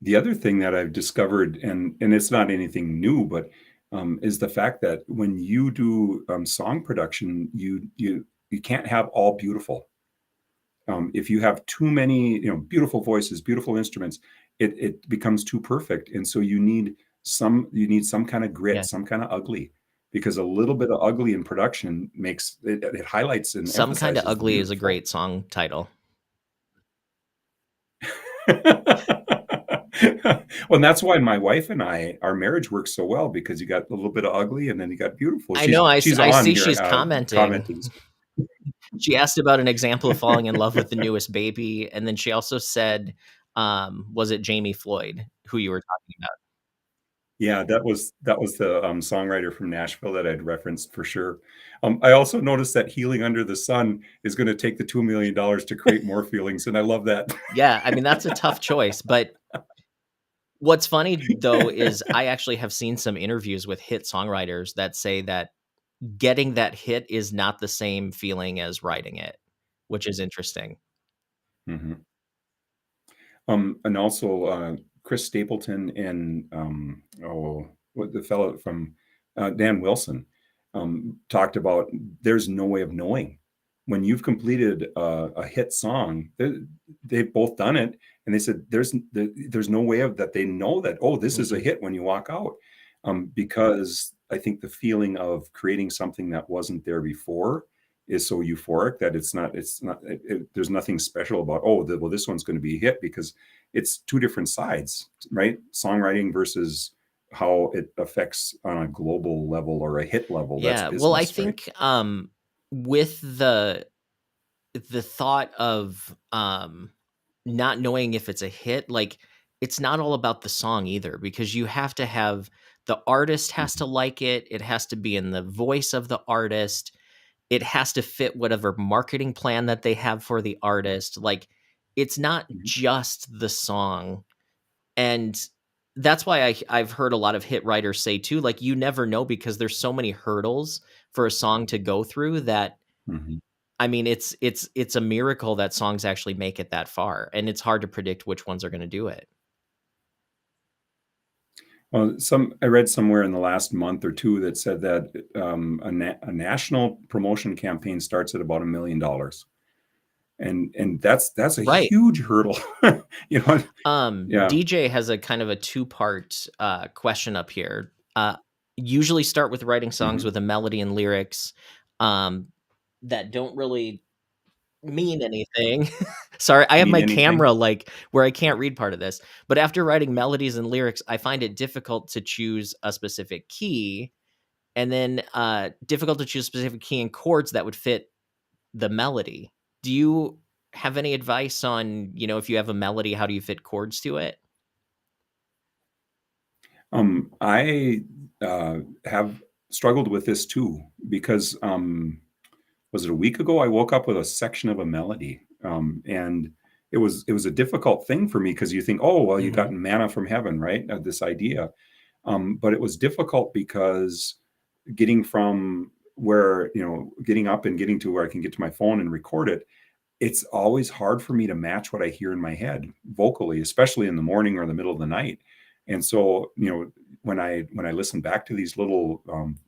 The other thing that I've discovered, and it's not anything new, but is the fact that when you do song production, you can't have all beautiful. If you have too many, beautiful voices, beautiful instruments, it becomes too perfect, and so you need some kind of grit, Yeah. some kind of ugly, because a little bit of ugly in production makes it highlights and Some Kinda emphasizes the Ugly is a beautiful. great song title. Well, and that's why my wife and our marriage works so well, because you got a little bit of ugly and then you got beautiful. I She's know, she's I on see here, she's commenting. commenting. She asked about an example of falling in love with the newest baby, and then she also said, was it Jamie Floyd who you were talking about? Yeah, that was the, songwriter from Nashville that I'd referenced for sure. I also noticed that "Healing Under the Sun" is gonna take the $2,000,000 to create more feelings, and I love that. Yeah, I mean, that's a tough choice, but what's funny, though, is I actually have seen some interviews with hit songwriters that say that getting that hit is not the same feeling as writing it, which is interesting. Mhm. And also, Chris Stapleton and, what the fellow from, Dan Wilson, talked about there's no way of knowing. When you've completed a hit song, they've both done it, and they said there's no way of that they know that, "Oh, this is a Mhm. hit," when you walk out, because I think the feeling of creating something that wasn't there before is so euphoric that it's not there's nothing special about, "Oh, well, this one's gonna be a hit," because it's two different sides, right? Songwriting versus how it affects on a global level or a hit level. That's Yeah, well, I business, right? think, with the thought of, not knowing if it's a hit, like, it's not all about the song either, because you have to have the artist has Mhm, to like it, it has to be in the voice of the artist, it has to fit whatever marketing plan that they have for the artist, like, it's not mhm, just the song, and that's why I've heard a lot of hit writers say too, like, you never know, because there's so many hurdles for a song to go through that, mhm. I mean, it's a miracle that songs actually make it that far, and it's hard to predict which ones are gonna do it. Well, I read somewhere in the last month or 2 that said that, a national promotion campaign starts at about $1,000,000, and that's a Right. huge hurdle. You know? Yeah. DJ has a kind of a two-part, question up here. Usually start with writing songs Mhm, with a melody and lyrics, um, that don't really mean anything. Sorry, I have Mean my anything? camera, like, where I can't read part of this, but after writing melodies and lyrics, I find it difficult to choose a specific key, and then, difficult to choose a specific key and chords that would fit the melody. Do you have any advice on, if you have a melody, how do you fit chords to it? I have struggled with this too because was it a week ago? I woke up with a section of a melody, and it was a difficult thing for me because you think, oh well, you got Mhm. manna from heaven, right? This idea, but it was difficult because getting from where getting up and getting to where I can get to my phone and record it, it's always hard for me to match what I hear in my head vocally, especially in the morning or the middle of the night. And so, when I listen back to these little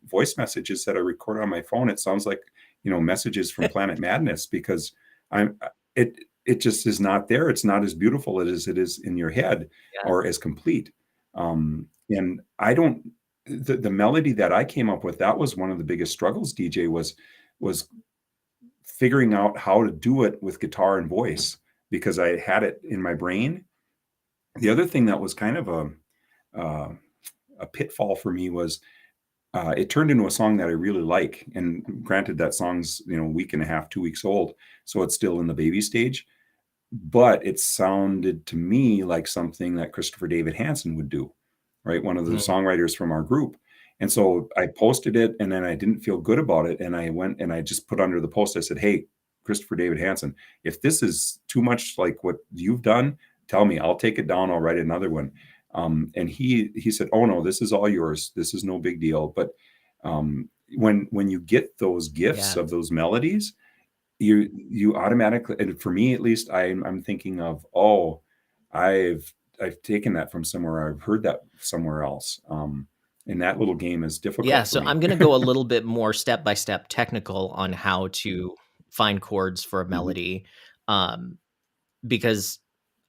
voice messages that I record on my phone, it sounds like messages from Planet Madness because I'm it just is not there. It's not as beautiful as it is in your head Yeah. or as complete. And I don't the melody that I came up with, that was one of the biggest struggles, DJ, was figuring out how to do it with guitar and voice because I had it in my brain. The other thing that was kind of uh, a pitfall for me was it turned into a song that I really like. And granted, that song's a week and a half, 2 weeks old, so it's still in the baby stage. But it sounded to me like something that Christopher David Hansen would do, right? One of the Mhm. songwriters from our group. And so I posted it and then I didn't feel good about it. And I went and I just put under the post, I said, hey, Christopher David Hansen, if this is too much like what you've done, tell me, I'll take it down. I'll write another one. And he said, oh no, this is all yours. This is no big deal. But when you get those gifts Yeah. of those melodies, you automatically, and for me at least, I'm thinking of, "Oh, I've taken that from somewhere, I've heard that somewhere else." And that little game is Yeah, difficult for so me. I'm gonna go a little bit more step by step technical on how to find chords for a Mhm, melody, um, because,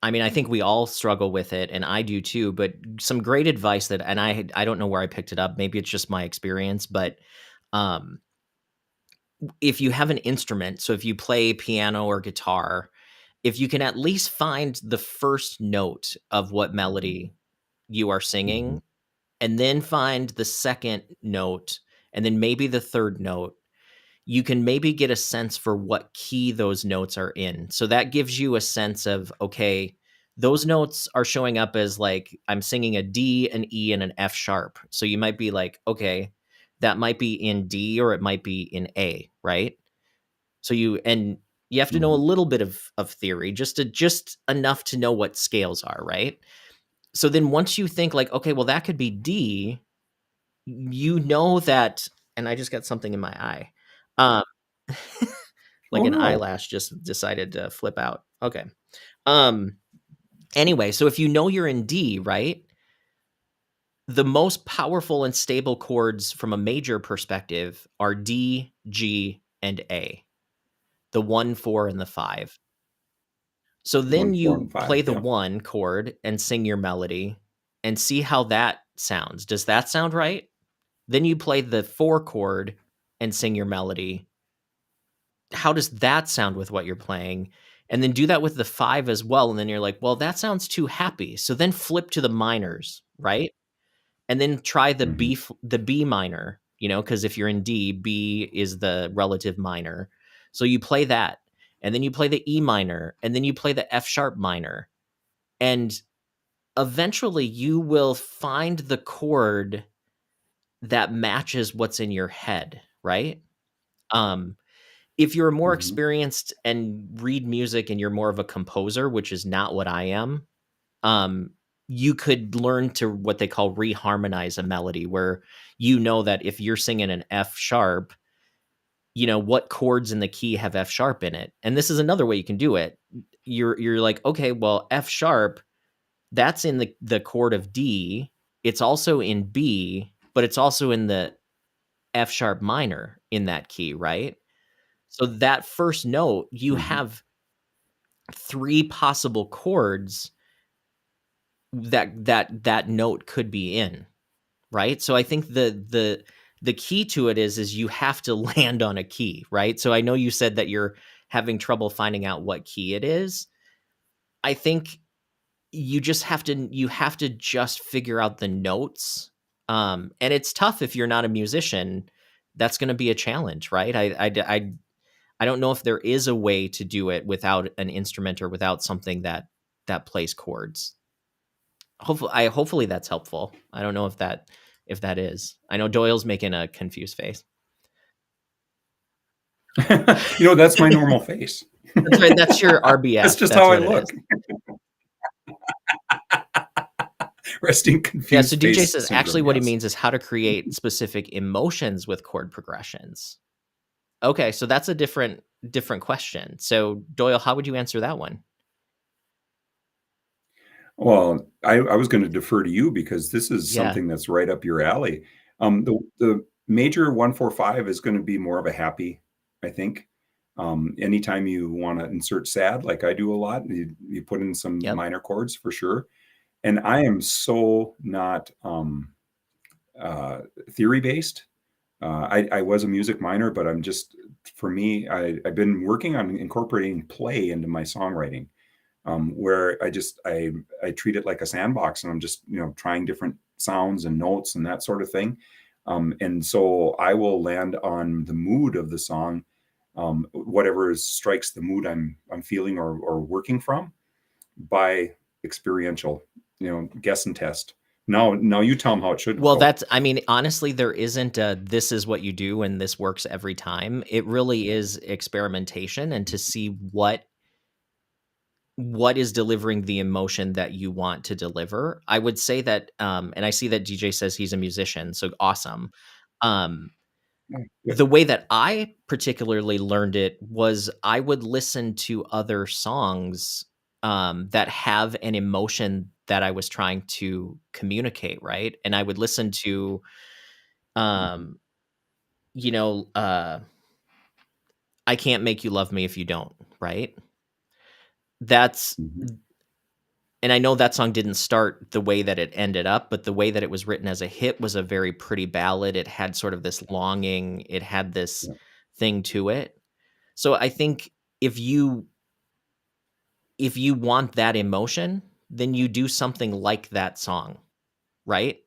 I mean, I think we all struggle with it, and I do too, but some great advice that, and I don't know where I picked it up, maybe it's just my experience, but, um, if you have an instrument, so if you play piano or guitar, if you can at least find the first note of what melody you are mhm, singing, and then find the second note, and then maybe the third note, you can maybe get a sense for what key those notes are in. So that gives you a sense of, okay, those notes are showing up as like I'm singing a D, an E, and an F sharp. So you might be like, okay, that might be in D or it might be in A, right? So you have to know a mhm. little bit of theory, just enough to know what scales are, right? So then once you think like, okay, well that could be D, you know that, and I just got something in my eye. Um, like Oh, an no. eyelash just decided to flip out. Okay. Um, anyway, so if you know you're in D, right? The most powerful and stable chords from a major perspective are D, G, and A. The 1, 4, and the 5. So 1, then 4, you and play 5, the yeah. 1 chord and sing your melody and see how that sounds. Does that sound right? Then you play the 4 chord and sing your melody. How does that sound with what you're playing? And then do that with the 5 as well, and then you're like, "Well, that sounds too happy." So then flip to the minors, right? And then try Mhm, the B minor, because if you're in D, B is the relative minor. So you play that, and then you play the E minor, and then you play the F sharp minor, and eventually you will find the chord that matches what's in your head, right? Um, if you're more mhm. experienced and read music and you're more of a composer, which is not what I am, um, you could learn to what they call reharmonize a melody, where you know that if you're singing an F sharp, what chords in the key have F sharp in it. And this is another way you can do it. You're like, okay, well, F sharp, that's in the chord of D. It's also in B, but it's also in the F sharp minor in that key, right? So that first note, you Mhm, have 3 possible chords that note could be in, right? So I think the key to it is you have to land on a key, right? So I know you said that you're having trouble finding out what key it is, I think you have to just figure out the notes. And it's tough if you're not a musician. That's going to be a challenge, right? I don't know if there is a way to do it without an instrument or without something that plays chords. Hopefully that's helpful. I don't know if that is. I know Doyle's making a confused face. That's my normal face. That's right. That's your That's RBF. just That's how I what it look. is. Resting Yeah. So confused DJ face says actually syndrome. what he Yes. means is how to create specific emotions with chord progressions. Okay, so that's a different question. So Doyle, how would you answer that one? Well, I was going to defer to you because this is Yeah. something that's right up your alley. The major 145 is going to be more of a happy, I think. Anytime you want to insert sad, like I do a lot, you put in some Yep. minor chords for sure. And I am so not theory based. I was a music minor, but I'm just, for me, I've been working on incorporating play into my songwriting, where I treat it like a sandbox, and I'm just trying different sounds and notes and that sort of thing. And so I will land on the mood of the song, whatever strikes the mood I'm feeling or working from, by experiential, guess and test. Now you tell them how it should Well, go. that's I mean, honestly, there isn't a this is what you do and this works every time. It really is experimentation and to see what is delivering the emotion that you want to deliver. I would say that and I see that DJ says he's a musician, so awesome. Um Good. The way that I particularly learned it was I would listen to other songs, that have an emotion that I was trying to communicate, right? And I would listen to, Mhm. um, you know, "I Can't Make You Love Me If You Don't," right? That's Mhm. and I know that song didn't start the way that it ended up, but the way that it was written as a hit was a very pretty ballad. It had sort of this longing, it had this Yeah. thing to it. So I think if you if you want that emotion, then you do something like that song, right?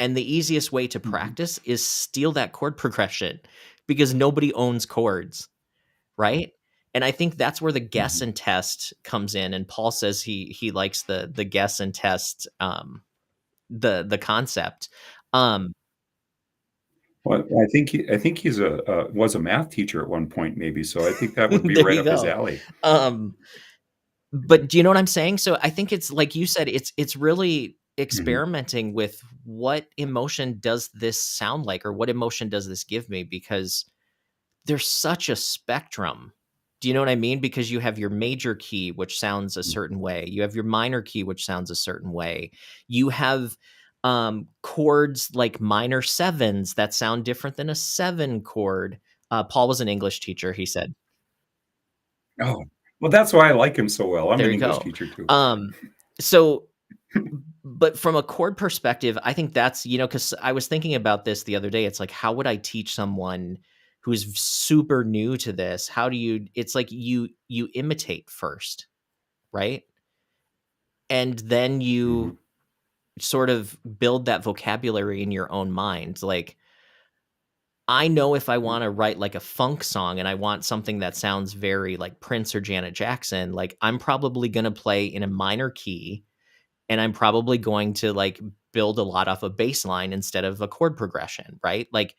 And the easiest way to Mhm. practice is steal that chord progression because nobody owns chords, right? And I think that's where the guess Mhm. and test comes in. And Paul says he likes the guess and test the concept. Um Well, I think he's a was a math teacher at one point, maybe. So I think that would be there right you up his go. alley. Um But do you know what I'm saying? So I think it's like you said, it's really Mhm. experimenting with what emotion does this sound like or what emotion does this give me because there's such a spectrum. Do you know what I mean? Because you have your major key which sounds a Mhm. certain way. You have your minor key which sounds a certain way. You have chords like minor sevens that sound different than a seven chord. Paul was an English teacher, he said. Oh, well, that's why I like him so well. I'm There an you English go. teacher too. So but from a chord perspective, I think that's, because I was thinking about this the other day. It's like, how would I teach someone who's super new to this? How do you, it's like you imitate first, right? And then Mhm. you sort of build that vocabulary in your own mind. Like, I know if I want to write like a funk song and I want something that sounds very like Prince or Janet Jackson, like I'm probably going to play in a minor key and I'm probably going to like build a lot off a bass line instead of a chord progression, right? Like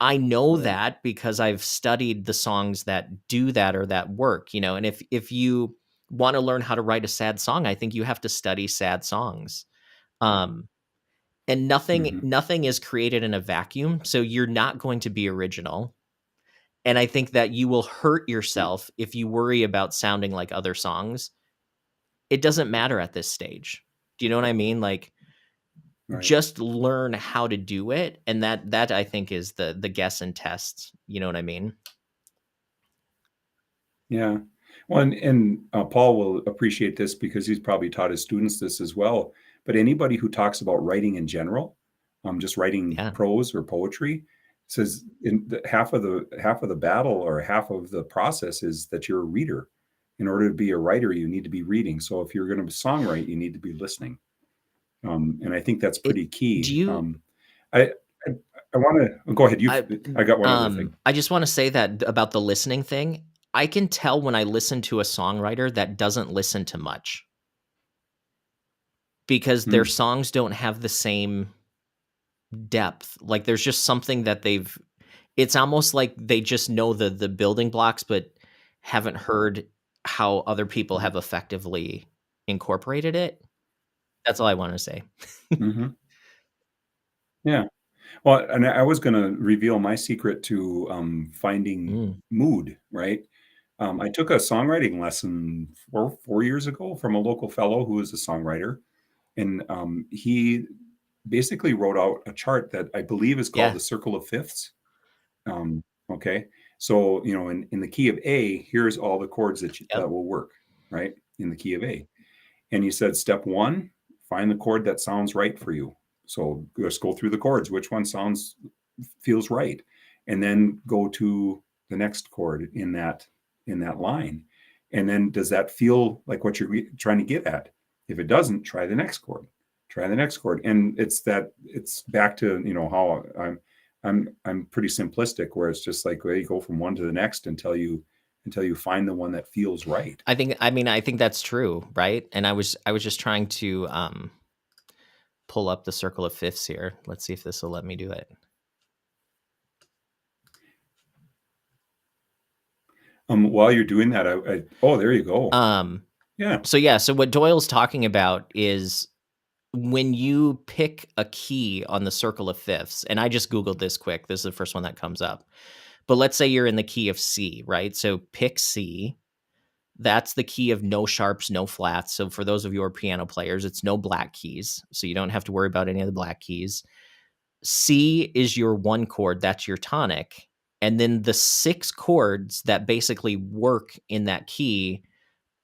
I know Right. that because I've studied the songs that do that or that work, and if you want to learn how to write a sad song, I think you have to study sad songs. Um and Mhm. nothing is created in a vacuum, so you're not going to be original. And I think that you will hurt Yeah. yourself if you worry about sounding like other songs. It doesn't matter at this stage. Do you know what I mean? Like Right. just learn how to do it, and that I think is the guess and test, you know what I mean? Yeah. Well, and Paul will appreciate this because he's probably taught his students this as well. But anybody who talks about writing in general, just writing Yeah. prose or poetry, says in the half of the battle or half of the process is that you're a reader. In order to be a writer, you need to be reading. So if you're going to songwrite, you need to be listening. And I think that's It pretty key. do you I I, I want to go ahead. I I got one other thing. I just wanna say that about the listening thing, I can tell when I listen to a songwriter that doesn't listen to much because their Hmm. songs don't have the same depth. Like, there's just something that it's almost like they just know the building blocks, but haven't heard how other people have effectively incorporated it. That's all I wanna say. Hmm. Yeah. Well, and I was going to reveal my secret to finding Mm, mood. Right. I took a songwriting lesson 4 years ago from a local fellow who is a songwriter, and he basically wrote out a chart that I believe is called yeah, the circle of fifths. Um, okay, so in the key of A, here's all the chords yep, that will work, right, in the key of A. And he said, step one, find the chord that sounds right for you. So just go through the chords. Which one feels right? And then go to the next chord in that line. And then does that feel like what you're trying to get at? If it doesn't, try the next chord. Try the next chord. And it's back to how I'm pretty simplistic, where it's just like, well, you go from one to the next until you find the one that feels right. I think that's true, right? And I was just trying to, pull up the circle of fifths here. Let's see if this will let me do it. While you're doing that, oh, there you go. Um, Yeah. so yeah, so what Doyle's talking about is when you pick a key on the circle of fifths, and I just Googled this quick. This is the first one that comes up. But let's say you're in the key of C, right? So pick C. That's the key of no sharps, no flats. So for those of you who are piano players, it's no black keys. So you don't have to worry about any of the black keys. C is your one chord, that's your tonic. And then the six chords that basically work in that key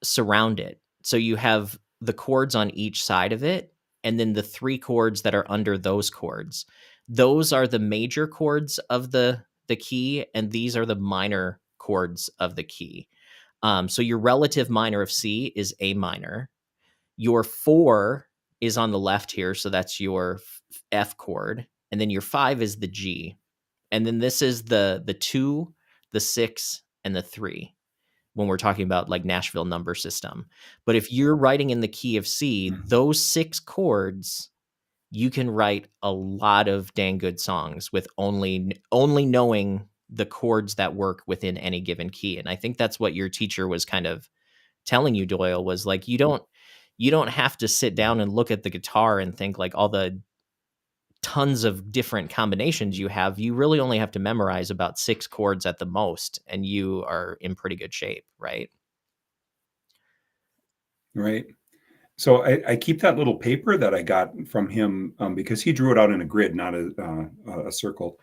surround it. So you have the chords on each side of it, and then the three chords that are under those chords. Those are the major chords of the key, and these are the minor chords of the key. So your relative minor of C is A minor. Your four is on the left here, so that's your F chord, and then your five is the G, and then this is the two, the six, and the three when we're talking about like Nashville number system. But if you're writing in the key of C, Mhm. those six chords, you can write a lot of dang good songs with only knowing the chords that work within any given key. And I think that's what your teacher was kind of telling you, Doyle, was like you don't have to sit down and look at the guitar and think like all the tons of different combinations you have. You really only have to memorize about six chords at the most, and you are in pretty good shape, right? Right. So I keep that little paper that I got from him, because he drew it out in a grid, not a circle.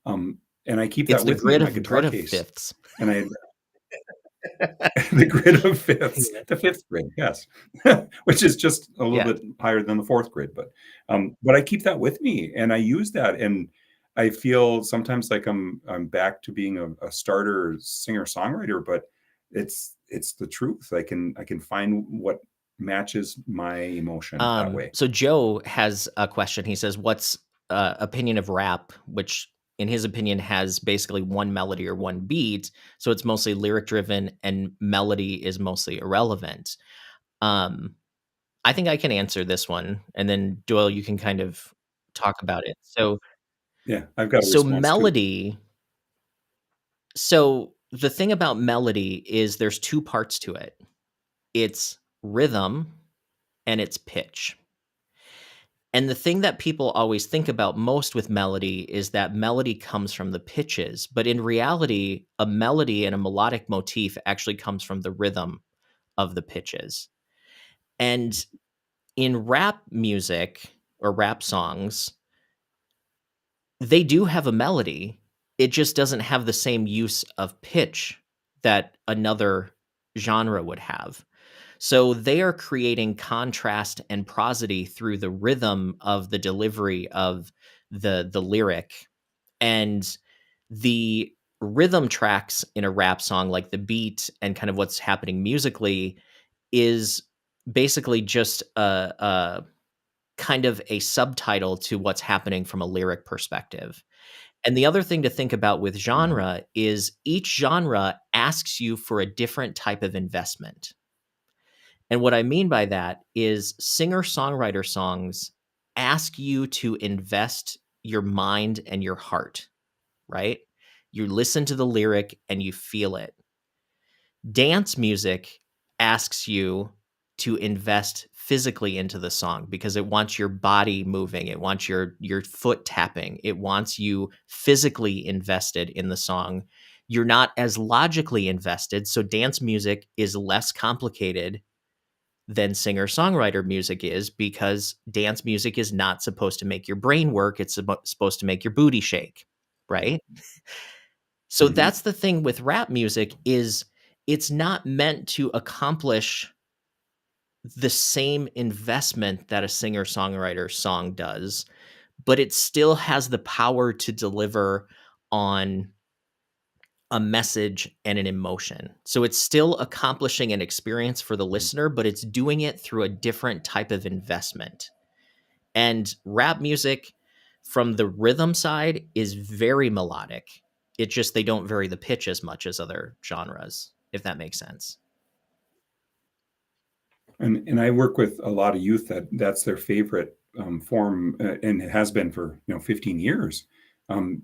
And I keep It's that the with me in grid my of guitar grid of case. fifths. And I the grid of fifths, Yeah. the fifth grid, yes, which is just a little Yeah. bit higher than the fourth grid. But I keep that with me, and I use that, and I feel sometimes like I'm back to being a starter singer songwriter, but it's the truth. I can find what matches my emotion that way. So Joe has a question. He says, "What's opinion of rap?" Which, in his opinion, has basically one melody or one beat, so it's mostly lyric driven, and melody is mostly irrelevant. Um, I think I can answer this one, and then Doyle, you can kind of talk about it. Yeah, I've got a So response too. melody. So the thing about melody is there's two parts to it. It's rhythm and it's pitch. And the thing that people always think about most with melody is that melody comes from the pitches, but in reality, a melody and a melodic motif actually comes from the rhythm of the pitches. And in rap music or rap songs, they do have a melody. It just doesn't have the same use of pitch that another genre would have. So they are creating contrast and prosody through the rhythm of the delivery of the lyric. And The rhythm tracks in a rap song, like the beat and kind of what's happening musically, is basically just a kind of a subtitle to what's happening from a lyric perspective. And the other thing to think about with Mhm. genre is each genre asks you for a different type of investment. And what I mean by that is singer-songwriter songs ask you to invest your mind and your heart, right? You listen to the lyric and you feel it. Dance music asks you to invest physically into the song because it wants your body moving, it wants your foot tapping, it wants you physically invested in the song. You're not as logically invested, so dance music is less complicated than singer-songwriter music is because dance music is not supposed to make your brain work, it's supposed to make your booty shake, right? So Mhm. that's the thing with rap music is it's not meant to accomplish the same investment that a singer-songwriter song does, but it still has the power to deliver on a message and an emotion. So it's still accomplishing an experience for the listener, but it's doing it through a different type of investment. And rap music from the rhythm side is very melodic. It just they don't vary the pitch as much as other genres, if that makes sense. And I work with a lot of youth that that's their favorite form, and it has been for 15 years,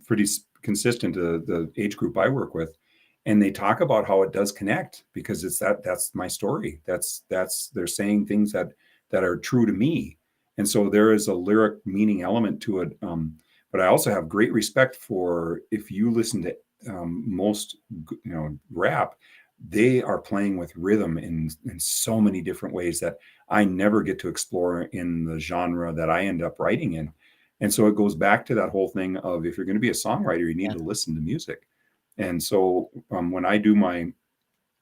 pretty consistent to the age group I work with, and they talk about how it does connect because that's my story. That's they're saying things that are true to me, and so there is a lyric meaning element to it. But I also have great respect for if you listen to most rap, they are playing with rhythm in so many different ways that I never get to explore in the genre that I end up writing in. And so it goes back to that whole thing of if you're going to be a songwriter, you need Yeah. to listen to music. And so when I do my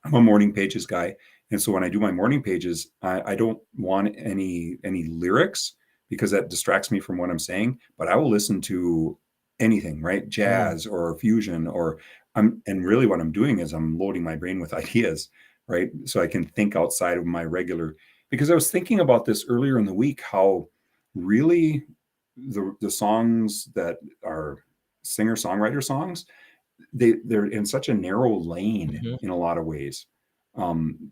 I'm a morning pages guy, and so when I do my morning pages, I don't want any lyrics because that distracts me from what I'm saying. But I will listen to anything, right? Mm. Jazz or fusion, or and really what I'm doing is I'm loading my brain with ideas, right? So I can think outside of my regular. Because I was thinking about this earlier in the week, how really the songs that are singer songwriter songs they're in such a narrow lane Mhm. in a lot of ways,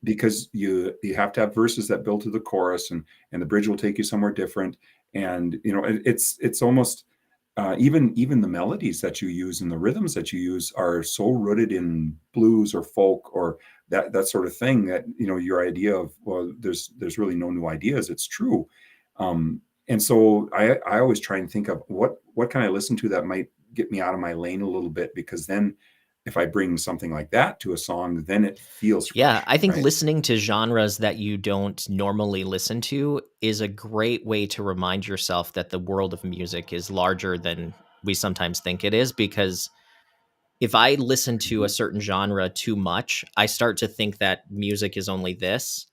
because you have to have verses that build to the chorus, and the bridge will take you somewhere different, and it's almost even the melodies that you use and the rhythms that you use are so rooted in blues or folk or that sort of thing that your idea of, well, there's really no new ideas, it's true. And so I always try and think of what can I listen to that might get me out of my lane a little bit, because then if I bring something like that to a song, then it feels Yeah, fresh, I think right? listening to genres that you don't normally listen to is a great way to remind yourself that the world of music is larger than we sometimes think it is, because if I listen to a Mhm. certain genre too much, I start to think that music is only this,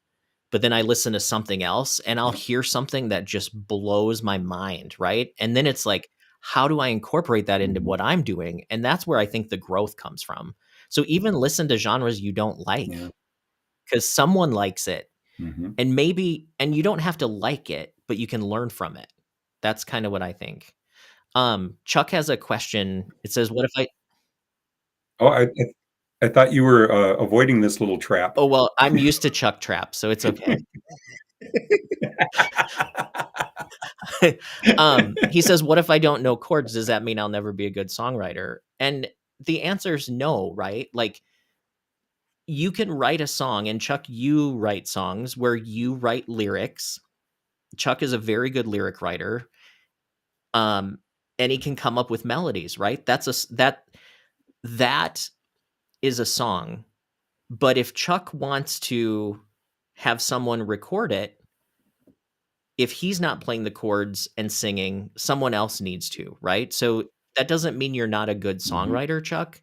but then I listen to something else and I'll Yep. hear something that just blows my mind, right? And then it's like, how do I incorporate that into Mhm. what I'm doing? And that's where I think the growth comes from. So even listen to genres you don't like Yeah. because someone likes it Mhm. and maybe, and you don't have to like it, but you can learn from it. That's kind of what I think. Chuck has a question. It says, what if I, Oh, I thought you were avoiding this little trap. oh, well, I'm used to Chuck traps, so it's okay. He says, "What if I don't know chords? Does that mean I'll never be a good songwriter?" And the answer is no, right? Like, you can write a song, and Chuck, you write songs where you write lyrics. Chuck is a very good lyric writer, um, and he can come up with melodies, right? That is a song. But if Chuck wants to have someone record it, if he's not playing the chords and singing, someone else needs to, right? So that doesn't mean you're not a good Mhm. songwriter, Chuck.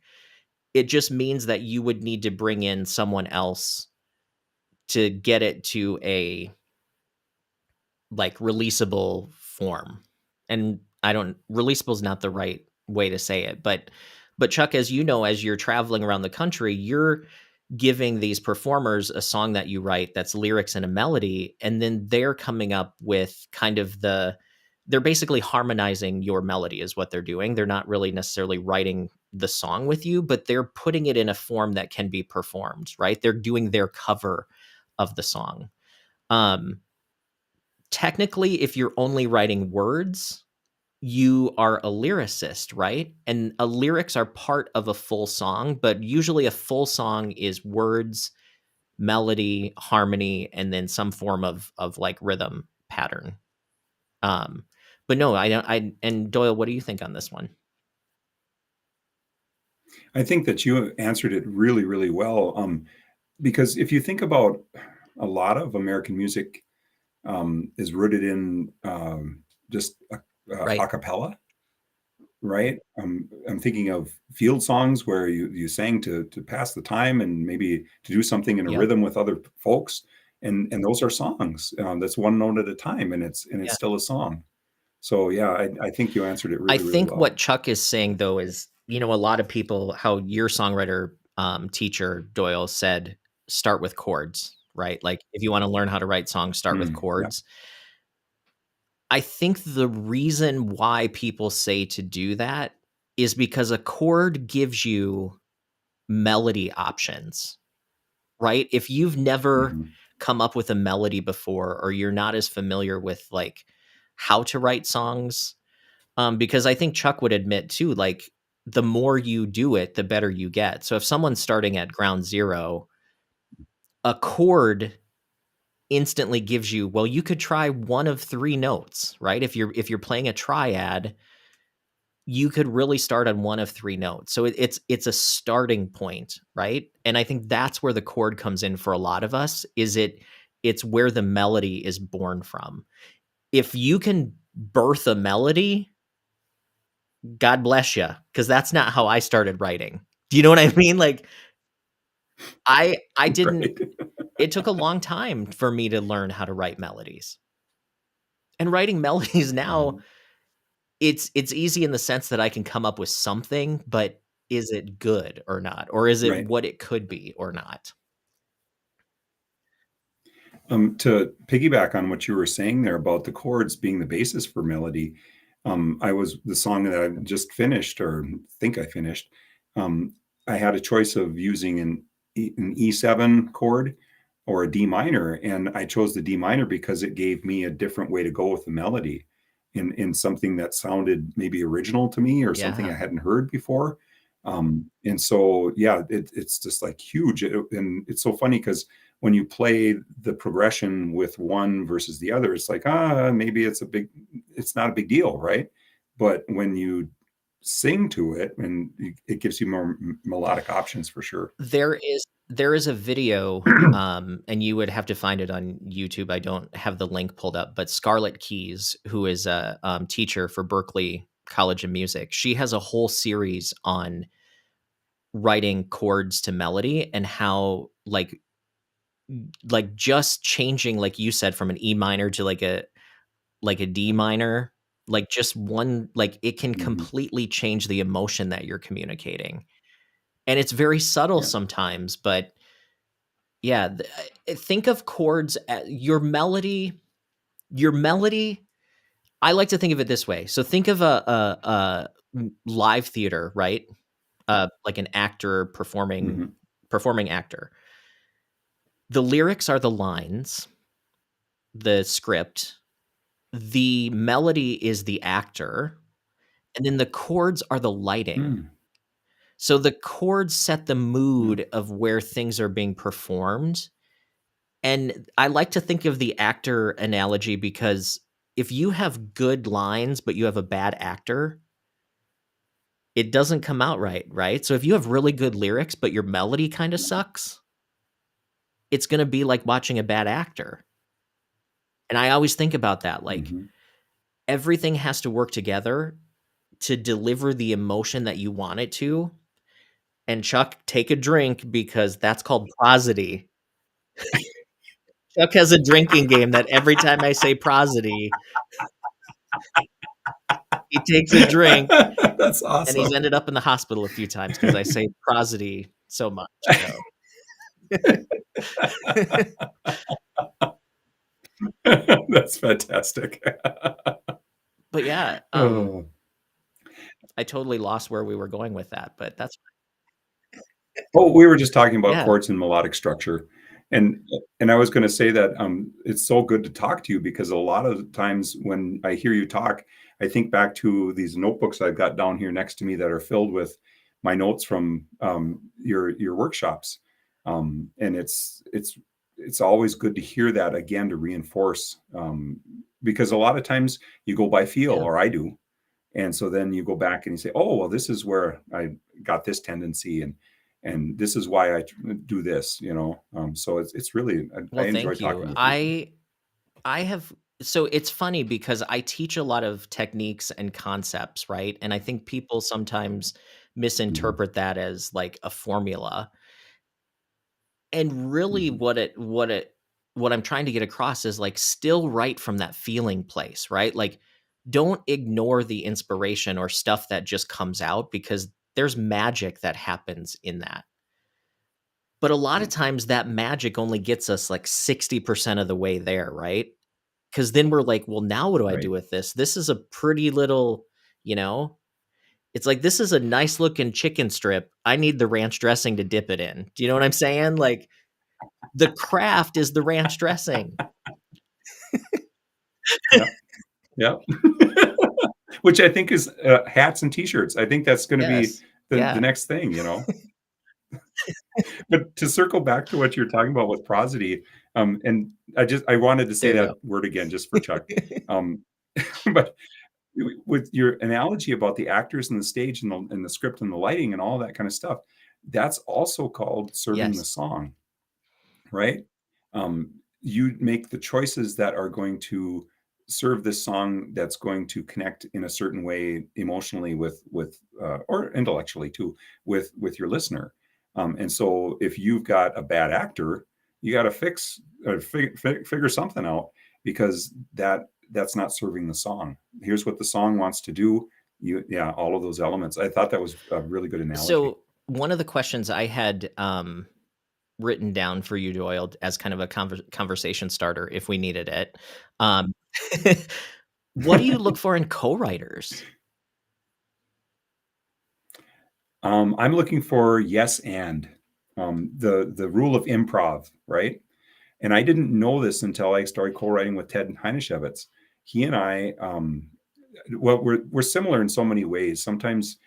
It just means that you would need to bring in someone else to get it to a like releasable form. And I don't releasable is not the right way to say it, but But Chuck, as you know, as you're traveling around the country, you're giving these performers a song that you write that's lyrics and a melody, and then they're coming up with kind of they're basically harmonizing your melody is what they're doing. They're not really necessarily writing the song with you, but they're putting it in a form that can be performed, right? They're doing their cover of the song. Um, Technically, if you're only writing words, you are a lyricist, right? And lyrics are part of a full song, but usually a full song is words, melody, harmony, and then some form of like rhythm pattern. Um, but no, I don't. I and Doyle, what do you think on this one? I think that you answered it really, really well. Because if you think about a lot of American music, is rooted in just Right? a cappella, right? I'm thinking of field songs where you sang to pass the time and maybe to do something in a Yep. rhythm with other folks, and those are songs. That's one note at a time, and it's Yeah. still a song. So yeah, I think you answered it I really, really think what well. Chuck is saying though is, a lot of people, how your songwriter teacher Doyle said, start with chords, right? Like if you want to learn how to write songs, start with Yeah. chords. I think the reason why people say to do that is because a chord gives you melody options, right? If you've never Hmm. come up with a melody before, or you're not as familiar with like how to write songs, because I think Chuck would admit too, like the more you do it, the better you get. So if someone's starting at ground zero, a chord instantly gives you, well, you could try one of three notes, right? If you're playing a triad, you could really start on one of three notes. So it's a starting point, right? And I think that's where the chord comes in for a lot of us, is it's where the melody is born from. If you can birth a melody, God bless you, because that's not how I started writing. Do you know what I mean? Like I didn't Right. it took a long time for me to learn how to write melodies. And writing melodies now, Mhm. it's easy in the sense that I can come up with something, but is it good or not? Or is it Right. what it could be or not? To piggyback on what you were saying there about the chords being the basis for melody, I was the song that I just finished, or think I finished. Um, I had a choice of using an E7 chord or a D minor, and I chose the D minor because it gave me a different way to go with the melody, in something that sounded maybe original to me or something I Yeah. hadn't heard before. And so, yeah, it's just like huge, and it's so funny because when you play the progression with one versus the other, it's like, maybe it's not a big deal, right? But when you sing to it, and it gives you more melodic options for sure. There is a video, and you would have to find it on YouTube. I don't have the link pulled up, but Scarlett Keys, who is a, teacher for Berklee College of Music, she has a whole series on writing chords to melody and how, just changing, like you said, from an E minor to like a D minor, like just one, like it can Mhm. completely change the emotion that you're communicating. And it's very subtle Yeah. sometimes, but yeah, think of chords, your melody. I like to think of it this way. So think of a live theater, right? Like an actor performing Mhm. performing actor. The lyrics are the lines, the script, the melody is the actor, and then the chords are the lighting. Mm. So the chords set the Yeah. mood of where things are being performed. And I like to think of the actor analogy because if you have good lines, but you have a bad actor, it doesn't come out right, right? So if you have really good lyrics, but your melody kind of sucks, it's going to be like watching a bad actor. And I always think about that. Like Mhm. everything has to work together to deliver the emotion that you want it to. And Chuck, take a drink because that's called prosody. Chuck has a drinking game that every time I say prosody, He takes a drink, That's and he's awesome. ended up in the hospital a few times because I say prosody so much, so That's fantastic. But yeah, Oh. I totally lost where we were going with that, but that's Oh, we were just talking about yeah, chords and melodic structure, and I was gonna say that, it's so good to talk to you because a lot of the times when I hear you talk, I think back to these notebooks I've got down here next to me that are filled with my notes from, your workshops, and it's always good to hear that again to reinforce, because a lot of times you go by feel, yeah. or I do, and so then you go back and you say, "Oh, well, this is where I got this tendency, and this is why I do this." So it's really I Well, enjoy thank you. talking with you. I have so it's funny because I teach a lot of techniques and concepts, right? And I think people sometimes Mhm, misinterpret that as like a formula. And really mhm, what I'm trying to get across is like still write from that feeling place, right? Like don't ignore the inspiration or stuff that just comes out because there's magic that happens in that. But a lot of yeah, times that magic only gets us like 60% of the way there, right? Because then we're like, well, now what do I do right. with this? This is a pretty little, you know, it's like this is a nice looking chicken strip. I need the ranch dressing to dip it in. Do you know what I'm saying? Like the craft is the ranch dressing. Yeah, yeah. Which I think is, hats and T-shirts. I think that's gonna be Yes. the Yeah. next thing, But to circle back to what you're talking about with prosody, and I wanted to say There you that go. word again just for Chuck, um, but with your analogy about the actors and the stage and the script and the lighting and all that kind of stuff, that's also called serving the Yes. song, right? Um, you make the choices that are going to serve this song that's going to connect in a certain way emotionally with or intellectually too with your listener. And so if you've got a bad actor, you got to fix or figure something out because that's not serving the song. Here's what the song wants to do. Yeah, all of those elements. I thought that was a really good analogy. So one of the questions I had written down for you, Doyle, as kind of a conversation starter if we needed it. Um, what do you look for in co-writers? I'm looking for yes and the rule of improv, right? And I didn't know this until I started co-writing with Ted Heineshevitz. He and I, well, we're similar in so many ways. Sometimes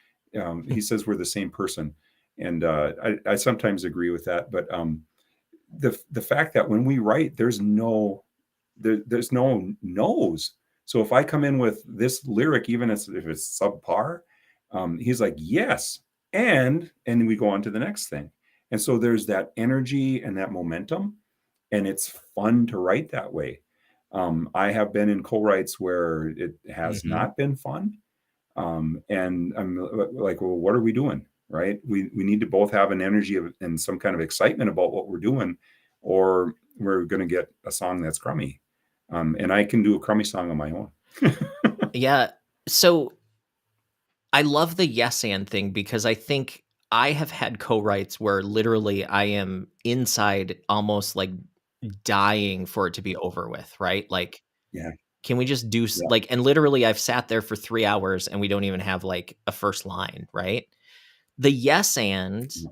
he says we're the same person, and I sometimes agree with that. But the fact that when we write, there's no no's. So if I come in with this lyric, even if it's subpar, he's like, yes, and we go on to the next thing. And so there's that energy and that momentum, and it's fun to write that way. I have been in co-writes where it has Mhm. not been fun, and I'm like, well, what are we doing? Right? We need to both have an energy and some kind of excitement about what we're doing, or we're going to get a song that's crummy. And I can do a crummy song on my own. Yeah. So I love the yes and thing because I think I have had co-writes where literally I am inside almost like dying for it to be over with, right? Like, Yeah, can we just do yeah, like, and literally I've sat there for 3 hours and we don't even have like a first line, right? The yes and yeah.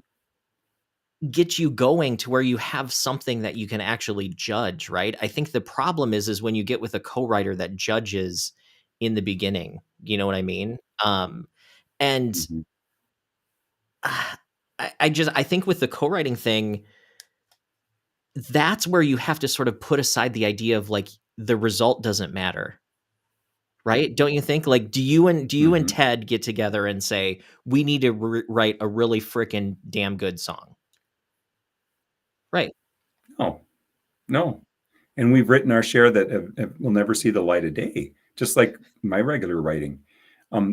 get you going to where you have something that you can actually judge, right? I think the problem is when you get with a co-writer that judges in the beginning, you know what I mean? And Mhm. I think with the co-writing thing, that's where you have to sort of put aside the idea of like the result doesn't matter, right? Don't you think? Like, do you and Mhm. Ted get together and say we need to write a really freaking damn good song, right? No, no. And we've written our share that will never see the light of day, just like my regular writing.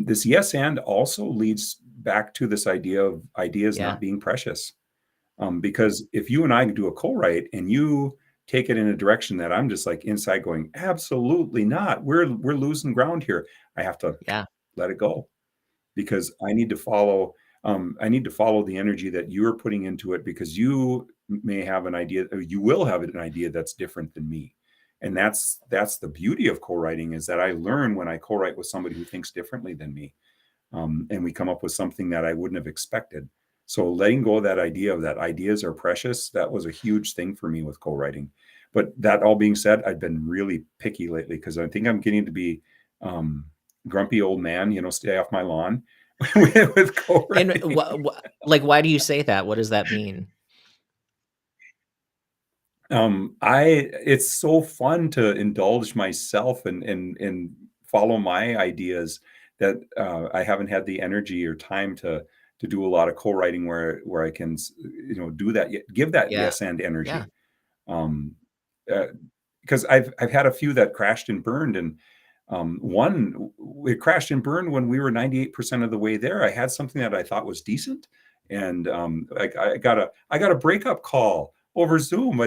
This yes and also leads back to this idea of ideas Yeah, not being precious. Because if you and I do a co-write and you take it in a direction that I'm just like inside going, absolutely not. We're losing ground here. I have to yeah. let it go because I need to follow the energy that you're putting into it because you may have an idea or you will have an idea that's different than me. And that's the beauty of co-writing is that I learn when I co-write with somebody who thinks differently than me. And we come up with something that I wouldn't have expected. So letting go of that idea of that ideas are precious, that was a huge thing for me with co-writing. But that all being said, I've been really picky lately because I think I'm getting to be um, grumpy old man, stay off my lawn with And co-writing. like, why do you say that? What does that mean? I it's so fun to indulge myself and follow my ideas that I haven't had the energy or time to do a lot of co-writing where I can do that give that Yeah. yes and Yeah. energy. Um, uh, because I've had a few that crashed and burned, and one it crashed and burned when we were 98% of the way there. I had something that I thought was decent, and I got a breakup call over Zoom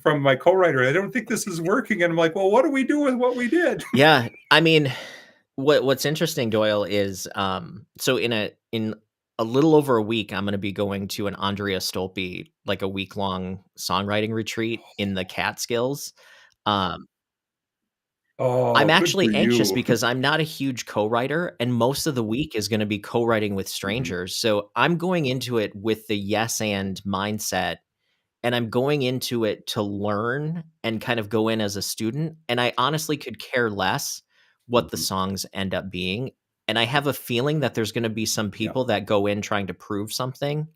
from my co-writer. I don't think this is working, and I'm like, well, what do we do with what we did? Yeah. I mean, what's interesting, Doyle, is, so in a little over a week, I'm gonna be going to an Andrea Stolpe, like, a week-long songwriting retreat in the Catskills. Um, I'm Oh, good for actually anxious you. because I'm not a huge co-writer, and most of the week is gonna be co-writing with Mhm. strangers, so I'm going into it with the yes and mindset, and I'm going into it to learn and kind of go in as a student, and I honestly could care less what the Mhm. songs end up being, and I have a feeling that there's gonna be some Yeah, people that go in trying to prove something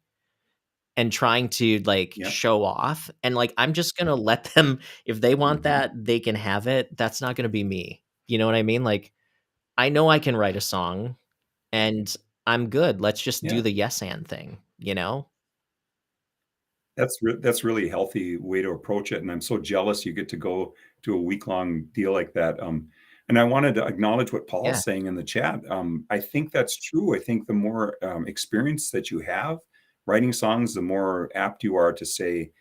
and trying to, like, yeah, show off, and, like, I'm just gonna let them if they want mhm, that, they can have it, that's not gonna be me, you know what I mean? Like, I know I can write a song, and I'm good, let's just do yeah. the yes and thing, you know? That's really healthy way to approach it, and I'm so jealous you get to go to a week-long deal like that, and I wanted to acknowledge what Yeah, Paul's saying in the chat. I think that's true. I think the more, experience that you have writing songs, the more apt you are to say,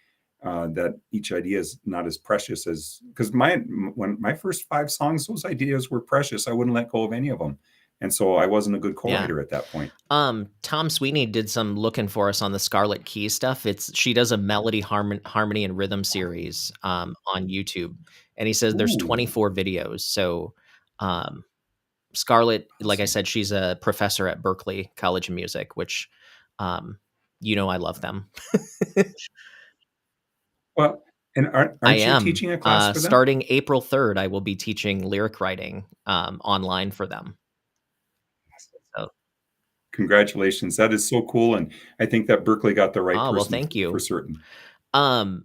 that each idea is not as precious as because when my first 5 songs, those ideas were precious. I wouldn't let go of any of them, and so I wasn't a good yeah. co-writer at that point. Tom Sweeney did some looking for us on the Scarlet Key stuff. She does a melody harmony and rhythm series, on YouTube, and he says there's Ooh, 24 videos. So, um, Scarlett, like I awesome. said, she's a professor at Berklee College of Music, which, um, I love them. Well, and I aren't you am. teaching a class for them? Starting April 3rd, I will be teaching lyric writing, online for them. So, Congratulations. That is so cool, and I think that Berkeley got the right well, person thank for you. certain. Um,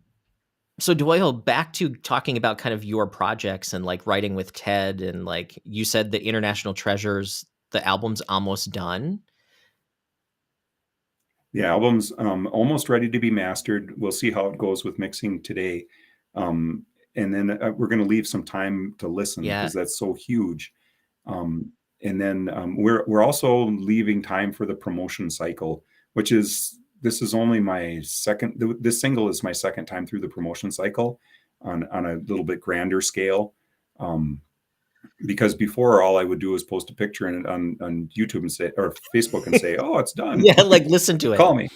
So Doyle, back to talking about kind of your projects and like writing with Ted and like you said the International Treasures, the album's almost done. The album's, almost ready to be mastered. We'll see how it goes with mixing today, um, and then, we're gonna leave some time to listen Yeah, because that's so huge, um, and then, we're also leaving time for the promotion cycle, which is this is only my second this single is my second time through the promotion cycle on a little bit grander scale, um, because before all I would do is post a picture in it on YouTube and say or Facebook and say, "Oh, it's done. yeah, like listen to it. Call me."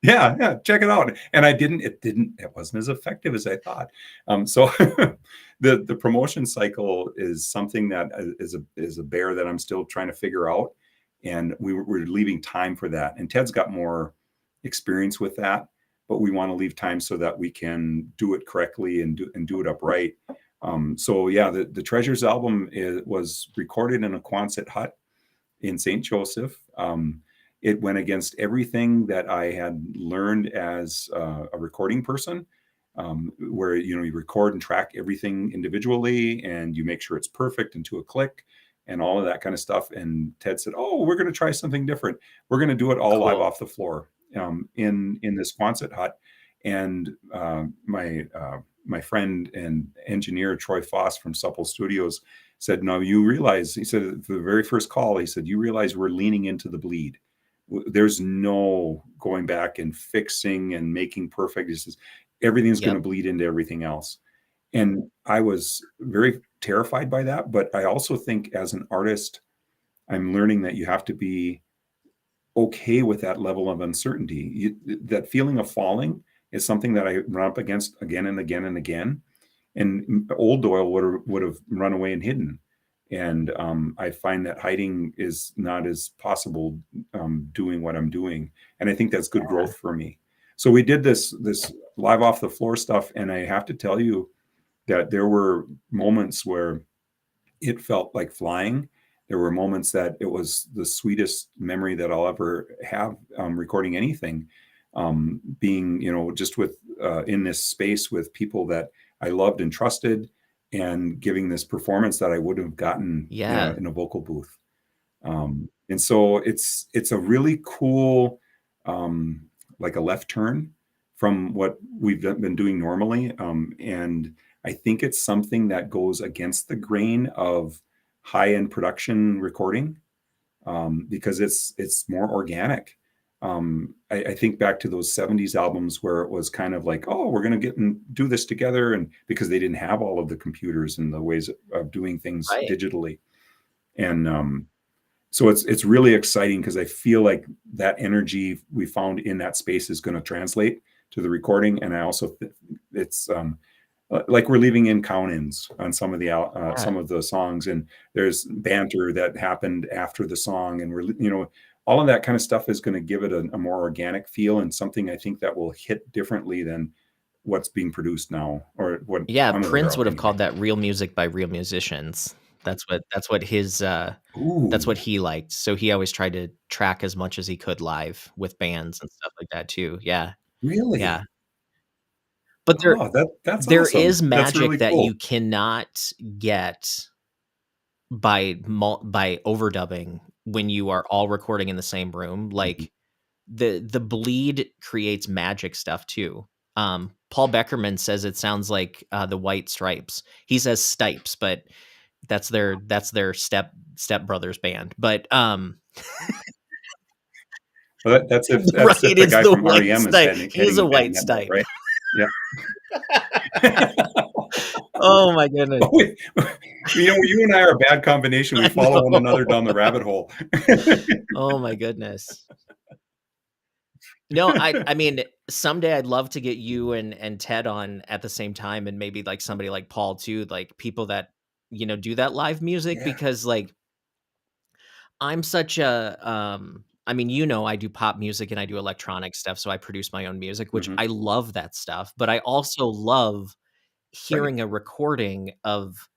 Yeah, yeah, check it out. And it wasn't as effective as I thought. So the promotion cycle is something that is a bear that I'm still trying to figure out. And we're leaving time for that. And Ted's got more experience with that, but we want to leave time so that we can do it correctly and do it upright. So yeah, the Treasures album was recorded in a Quonset hut in St. Joseph. It went against everything that I had learned as a recording person, where you record and track everything individually, and you make sure it's perfect and to a click, and all of that kind of stuff. And Ted said, "Oh, we're going to try something different. We're going to do it all live Cool. off the floor in this Quonset hut." And my friend and engineer Troy Foss from Supple Studios said, "No, you realize," he said, "for the very first call, he said, you realize we're leaning into the bleed. There's no going back and fixing and making perfect. He says, everything's going to Yep. bleed into everything else." And I was very terrified by that, but I also think as an artist, I'm learning that you have to be okay with that level of uncertainty. That feeling of falling is something that I run up against again and again and again. And old Doyle would have run away and hidden. And I find that hiding is not as possible doing what I'm doing. And I think that's good growth for me. So we did this live off the floor stuff, and I have to tell you that there were moments where it felt like flying. There were moments that it was the sweetest memory that I'll ever have recording anything. Being, just with in this space with people that I loved and trusted, and giving this performance that I would have gotten Yeah. in a vocal booth. And so it's a really cool, like a left turn from what we've been doing normally. And I think it's something that goes against the grain of high end production recording, because it's more organic. I think back to those 70s albums where it was kind of like, oh, we're going to get and do this together. And because they didn't have all of the computers and the ways of doing things Right. digitally. And so it's really exciting because I feel like that energy we found in that space is going to translate to the recording. And I also it's like we're leaving in count-ins on Yeah. some of the songs, and there's banter that happened after the song, and all of that kind of stuff is going to give it a more organic feel, and something I think that will hit differently than what's being produced now, or what Yeah, I'm aware Prince of would have anyway. called that real music by real musicians. That's what his, that's what Ooh, he liked. So he always tried to track as much as he could live with bands and stuff like that too. Yeah. Yeah. really? But Oh, that's there awesome. is That's magic really that you cool. cannot get by overdubbing when you are all recording in the same room. Mhm. Like, the bleed creates magic stuff too. Paul Beckerman says it sounds like, the White Stripes. He says Stipes, but that's their step brothers band. But, Well, that's right, if the it's guy the from White REM is Stipe. heading He is a heading White that note, Stipe. right? Yeah. Oh my goodness. Oh, you and I are a bad combination. We I follow one another know. down the rabbit hole. Oh my goodness. No, I mean, someday I'd love to get you and Ted on at the same time, and maybe, like, somebody like Paul too, like, people that, do that live music, Yeah. because, like, I'm such a, I mean, I do pop music and I do electronic stuff, so I produce my own music, which Mhm. I love that stuff, but I also love Right. hearing a recording of,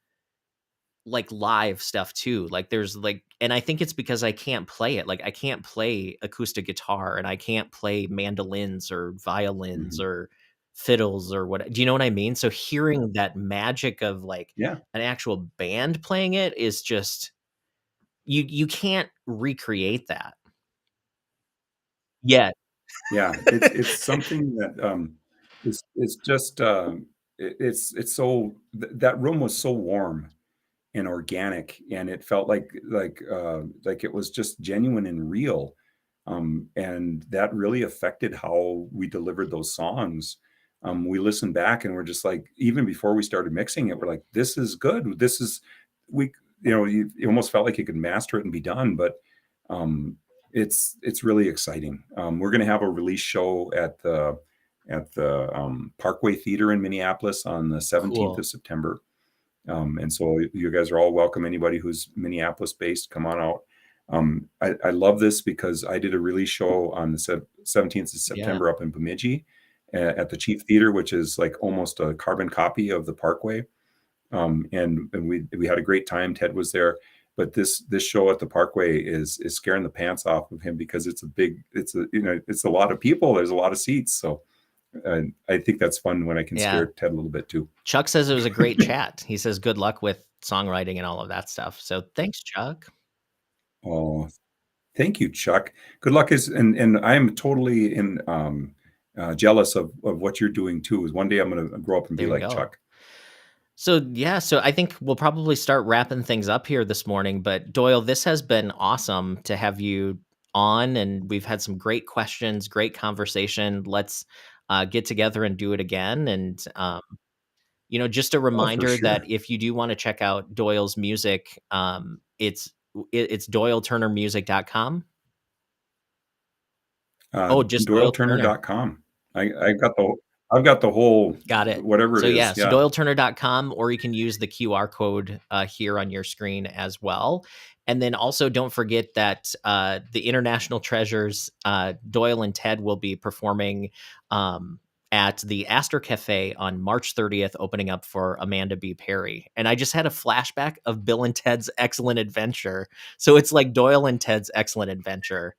like, live stuff too. Like, there's, like, and I think it's because I can't play it. Like, I can't play acoustic guitar, and I can't play mandolins or violins Mhm. or fiddles or what, do you know what I mean? So hearing that magic of, like, Yeah. an actual band playing it is just, you can't recreate that. Yeah. Yeah. It's something that, is just, it's so that room was so warm and organic, and it felt like it was just genuine and real. And that really affected how we delivered those songs. We listened back and we're just like, even before we started mixing it, we're like, this is good. This is we you almost felt like you could master it and be done, but um, it's really exciting. We're going to have a release show at the Parkway Theater in Minneapolis on the 17th Cool. of September. And so you guys are all welcome. Anybody who's Minneapolis based, come on out. I love this because I did a release show on the 17th of Yeah. September up in Bemidji at the Chief Theater, which is like almost a carbon copy of the Parkway. And we had a great time. Ted was there, but this show at the Parkway is scaring the pants off of him because it's a lot of people. There's a lot of seats, so I think that's fun when I can Yeah. scare Ted a little bit too. Chuck says it was a great chat. He says good luck with songwriting and all of that stuff. So thanks, Chuck. Oh, thank you, Chuck. Good luck and I'm totally jealous of what you're doing too. Is one day I'm going to grow up and be There you like go. Chuck. So yeah, so I think we'll probably start wrapping things up here this morning. But Doyle, this has been awesome to have you on, and we've had some great questions, great conversation. Let's get together and do it again. And Just a Oh, for reminder that sure. if you do want to check out Doyle's music, it's doyleturnermusic.com. Oh, just Doyle Turner. DoyleTurner.com. I got the I've got the whole Got it. whatever it So yeah, is, so yeah. doyleturner.com, or you can use the QR code here on your screen as well. And then also don't forget that the International Treasures, Doyle and Ted, will be performing at the Astor Cafe on March 30th, opening up for Amanda B. Perry. And I just had a flashback of Bill and Ted's Excellent Adventure. So it's like Doyle and Ted's Excellent Adventure.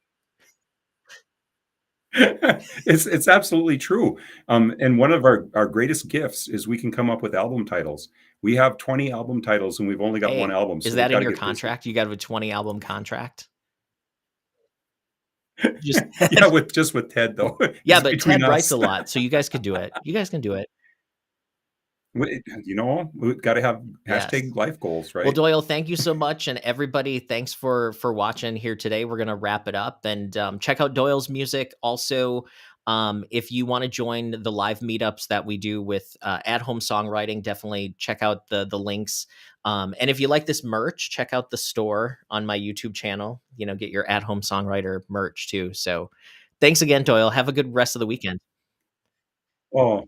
It's absolutely true. And one of our greatest gifts is we can come up with album titles. We have 20 album titles, and we've only got 1 Hey, album, is so we've that in gotta your get busy. contract? You got a 20 album contract? Just Yeah, with Ted, though. Yeah, It's but between Ted writes us. a lot, so you guys could do it. You guys can do it. We've gotta have Yes. hashtag life goals, Well, right? Doyle, thank you so much, and everybody, thanks for watching here today. We're gonna wrap it up, and check out Doyle's music. Also, if you want to join the live meetups that we do with at home songwriting, definitely check out the links. And if you like this merch, check out the store on my YouTube channel. Get your at home songwriter merch too. So, thanks again, Doyle. Have a good rest of the weekend. Oh,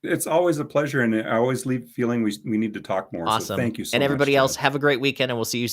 it's always a pleasure, and I always leave feeling we need to talk more, so Awesome. thank you And so much, everybody else, Chad. have a great weekend, and we'll see you soon.